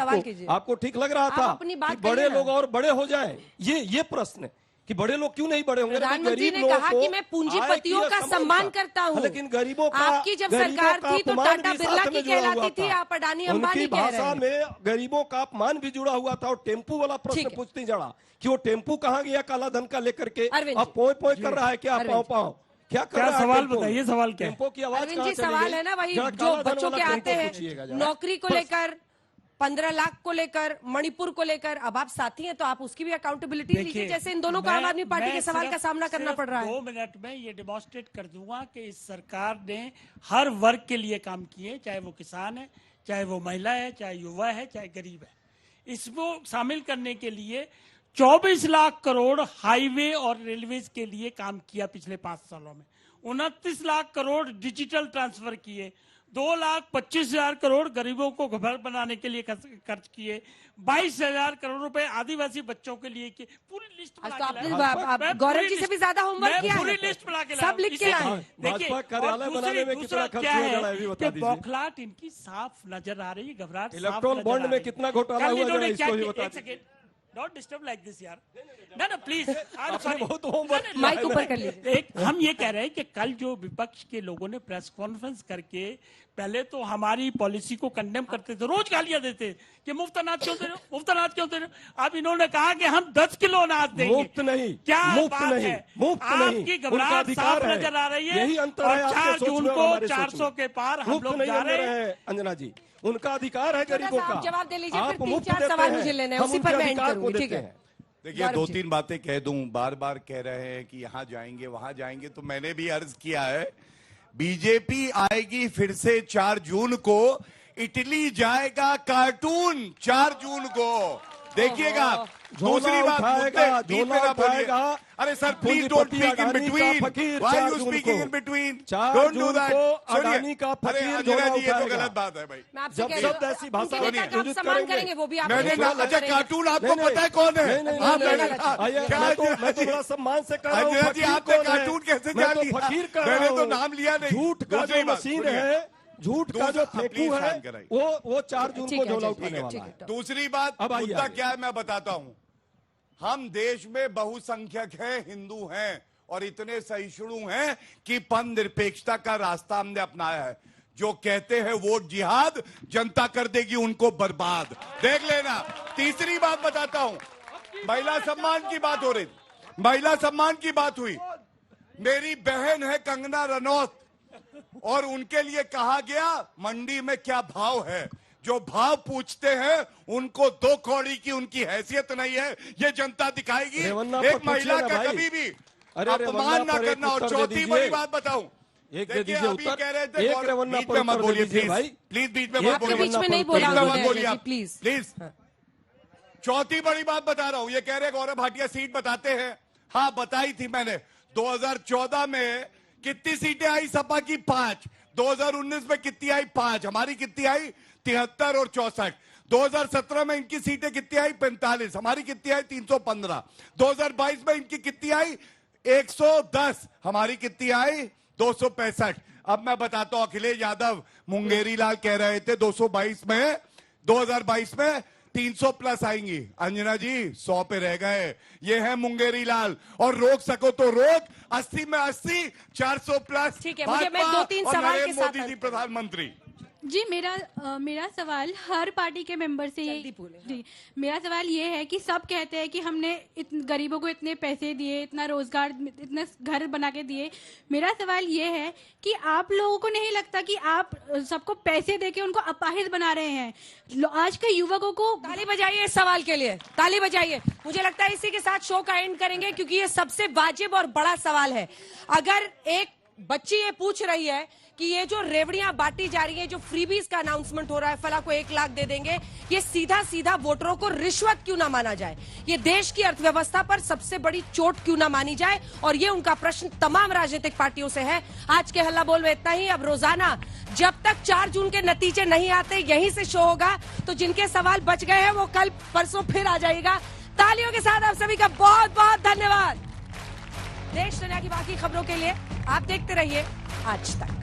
Speaker 7: आपको ठीक लग रहा था कि बड़े लोग और बड़े हो जाएं। ये प्रश्न कि बड़े लोग क्यों नहीं बड़े होंगे।
Speaker 1: प्रधानमंत्री ने कहा कि मैं पूंजीपतियों का सम्मान करता हूं,
Speaker 7: लेकिन गरीबों का,
Speaker 1: आपकी जब सरकार थी तो टाटा बिरला की कहलाती थी, आप अडानी अंबानी कह रहे हैं।
Speaker 7: भाषा में गरीबों का अपमान भी जुड़ा हुआ था। और टेम्पू वाला प्रश्न पूछते जड़ा कि वो टेम्पू कहाँ गया काला धन का लेकर के, अब पोय कर रहा है क्या, पाओ क्या
Speaker 8: सवाल बताइए, सवाल क्या
Speaker 7: टेम्पो की आवाज
Speaker 1: अरविंद जी, सवाल है ना वही जो बच्चों के आते हैं, नौकरी को लेकर, 15 लाख को लेकर, मणिपुर को लेकर। अब आप साथी हैं तो आप उसकी भी अकाउंटेबिलिटी लीजिए, जैसे इन दोनों को आम आदमी पार्टी के सवाल का सामना करना पड़ रहा है।
Speaker 8: 2 मिनट में ये डेमोन्स्ट्रेट कर दूंगा कि इस सरकार ने हर वर्ग के लिए काम किए, चाहे वो किसान है, चाहे वो महिला है, चाहे युवा है, चाहे गरीब है। इसको शामिल करने के लिए 24 लाख करोड़ हाईवे और रेलवेज के लिए काम किया पिछले 5 सालों में। 29 लाख करोड़ डिजिटल ट्रांसफर किए, 2,25,000 करोड़ गरीबों को घर बनाने के लिए खर्च किए, 22,000 करोड़ रुपए आदिवासी बच्चों के लिए किए। पूरी लिस्ट
Speaker 1: गौरव जी से भी ज्यादा होमवर्क किया है,
Speaker 8: पूरी लिस्ट बना के
Speaker 1: सब लिख के लाए।
Speaker 8: देखिए, दूसरा क्या है कि बौखलाहट इनकी साफ नजर आ रही है, घबराहट।
Speaker 7: इलेक्ट्रॉन बॉन्ड में कितना घोटाला हुआ, इसको भी बता दीजिए।
Speaker 8: Don't disturb like this यार। ना प्लीज,
Speaker 7: बहुत होमवर्क
Speaker 1: माइक ऊपर कर लीजिए।
Speaker 8: हम ये कह रहे हैं कि कल जो विपक्ष के लोगों ने प्रेस कॉन्फ्रेंस करके पहले तो हमारी पॉलिसी को कंडेम करते थे, रोज गालियां देते कि मुफ्त अनाज क्यों दे रहे हो, मुफ्त अनाज क्यों दे रहे हो। अब इन्होंने कहा कि हम 10 किलो अनाज देंगे।
Speaker 7: मुफ्त नहीं,
Speaker 8: क्या
Speaker 7: मुफ्त
Speaker 8: बात
Speaker 7: नहीं,
Speaker 8: है,
Speaker 7: मुफ्त नहीं,
Speaker 8: आपकी घबराहट साफ नजर आ रही है।
Speaker 7: यही अंतर
Speaker 8: और
Speaker 7: है,
Speaker 8: 4 जून को 400 के पार हम लोग जा रहे हैं।
Speaker 7: अंजना जी, उनका अधिकार है गरीबों का।
Speaker 1: जवाब दे लीजिए, फिर 3-4 सवाल मुझे लेने हैं, उसी पर मैं एंड करूंगी, ठीक है।
Speaker 4: देखिए, 2-3 बातें कह दूं। बार बार कह रहे हैं कि यहां जाएंगे वहां जाएंगे, तो मैंने भी अर्ज किया है, बीजेपी आएगी फिर से 4 जून को। इटली जाएगा कार्टून 4 जून को। देखिएगा आप। दूसरी बात, बीच में ना बोलिएगा। अरे sir please don't speak in between, why you speaking in between, don't do that.
Speaker 7: Adani का
Speaker 4: अरे अंजना जी ये तो गलत बात है भाई।
Speaker 1: जब शब्द ऐसी भाषा सम्मान करेंगे वो भी आप
Speaker 4: अच्छा कार्टून आपको पता है कौन है?
Speaker 7: मैं तो बड़ा सम्मान से कर रहा हूँ।
Speaker 4: अंजना जी आपने कार्टून कैसे जान लिया?
Speaker 7: फकीर कर रहा
Speaker 4: मैंने
Speaker 7: हूँ।
Speaker 4: तो नाम लिया नहीं।
Speaker 7: झूठ का जो मशीन है, झूठ का जो फेंकू है, वो 4 जून को झोला उठाने वाला है।
Speaker 4: दूसरी बात, मुद्दा क्या है मैं बताता हूँ। हम देश में बहुसंख्यक हैं, हिंदू हैं और इतने सहिष्णु हैं कि पंथनिरपेक्षता का रास्ता हमने अपनाया है। जो कहते हैं वोट जिहाद, जनता कर देगी उनको बर्बाद, देख लेना। तीसरी बात बताता हूं, महिला सम्मान की बात हो रही, महिला सम्मान की बात हुई। मेरी बहन है कंगना रनौत और उनके लिए कहा गया मंडी में क्या भाव है। जो भाव पूछते हैं उनको 2 कौड़ी की उनकी हैसियत नहीं है, ये जनता दिखाएगी। एक महिला का कभी भी अपमान ना करना। और चौथी बड़ी बात बताऊं, देखिए अभी कह रहे थे बीच में मत बोलिए प्लीज, बीच में मत बोलिए,
Speaker 1: बीच में नहीं बोलिए
Speaker 4: प्लीज। चौथी बड़ी बात बता रहा हूं, ये कह रहे गौरव भाटिया सीट बताते हैं। हाँ बताई थी मैंने। 2014 में कितनी सीटें आई सपा की? 5। 2019 में कितनी आई? 5। हमारी कितनी आई? 73 और 64। 2017 में इनकी सीटें कितनी आई? 45। हमारी कितनी आई? 315। 2022 में इनकी कितनी आई? 110। हमारी कितनी आई? 265। अब मैं बताता हूं, अखिलेश यादव मुंगेरी लाल कह रहे थे 222 में, 2022 में 300 प्लस आएंगी। अंजना जी 100 पे रह गए। ये है मुंगेरी लाल। और रोक सको तो रोक, 80 में 80, 400 प्लस।
Speaker 1: ठीक है, मुझे मैं 2-3 सवाल के साथ
Speaker 4: मोदी जी प्रधानमंत्री।
Speaker 12: जी मेरा सवाल हर पार्टी के मेंबर से जी मेरा सवाल ये है कि सब कहते हैं कि हमने गरीबों को इतने पैसे दिए, इतना रोजगार, इतने घर बना के दिए। मेरा सवाल ये है कि आप लोगों को नहीं लगता कि आप सबको पैसे देके उनको अपाहिज बना रहे हैं? आज के युवकों को
Speaker 1: ताली बजाइए इस सवाल के लिए, ताली बजाइए। मुझे लगता है इसी के साथ शो का एंड करेंगे क्योंकि ये सबसे वाजिब और बड़ा सवाल है। अगर एक बच्ची ये पूछ रही है कि ये जो रेवड़ियां बांटी जा रही है, जो फ्रीबीज का अनाउंसमेंट हो रहा है, फला को 1 लाख दे देंगे, ये सीधा सीधा वोटरों को रिश्वत क्यों ना माना जाए? ये देश की अर्थव्यवस्था पर सबसे बड़ी चोट क्यों ना मानी जाए? और ये उनका प्रश्न तमाम राजनीतिक पार्टियों से है। आज के हल्ला बोल में इतना ही। अब रोजाना जब तक 4 जून के नतीजे नहीं आते यहीं से शो होगा, तो जिनके सवाल बच गए हैं वो कल परसों फिर आ जाएगा। तालियों के साथ आप सभी का बहुत बहुत धन्यवाद। देश दुनिया की बाकी खबरों के लिए आप देखते रहिए आज तक।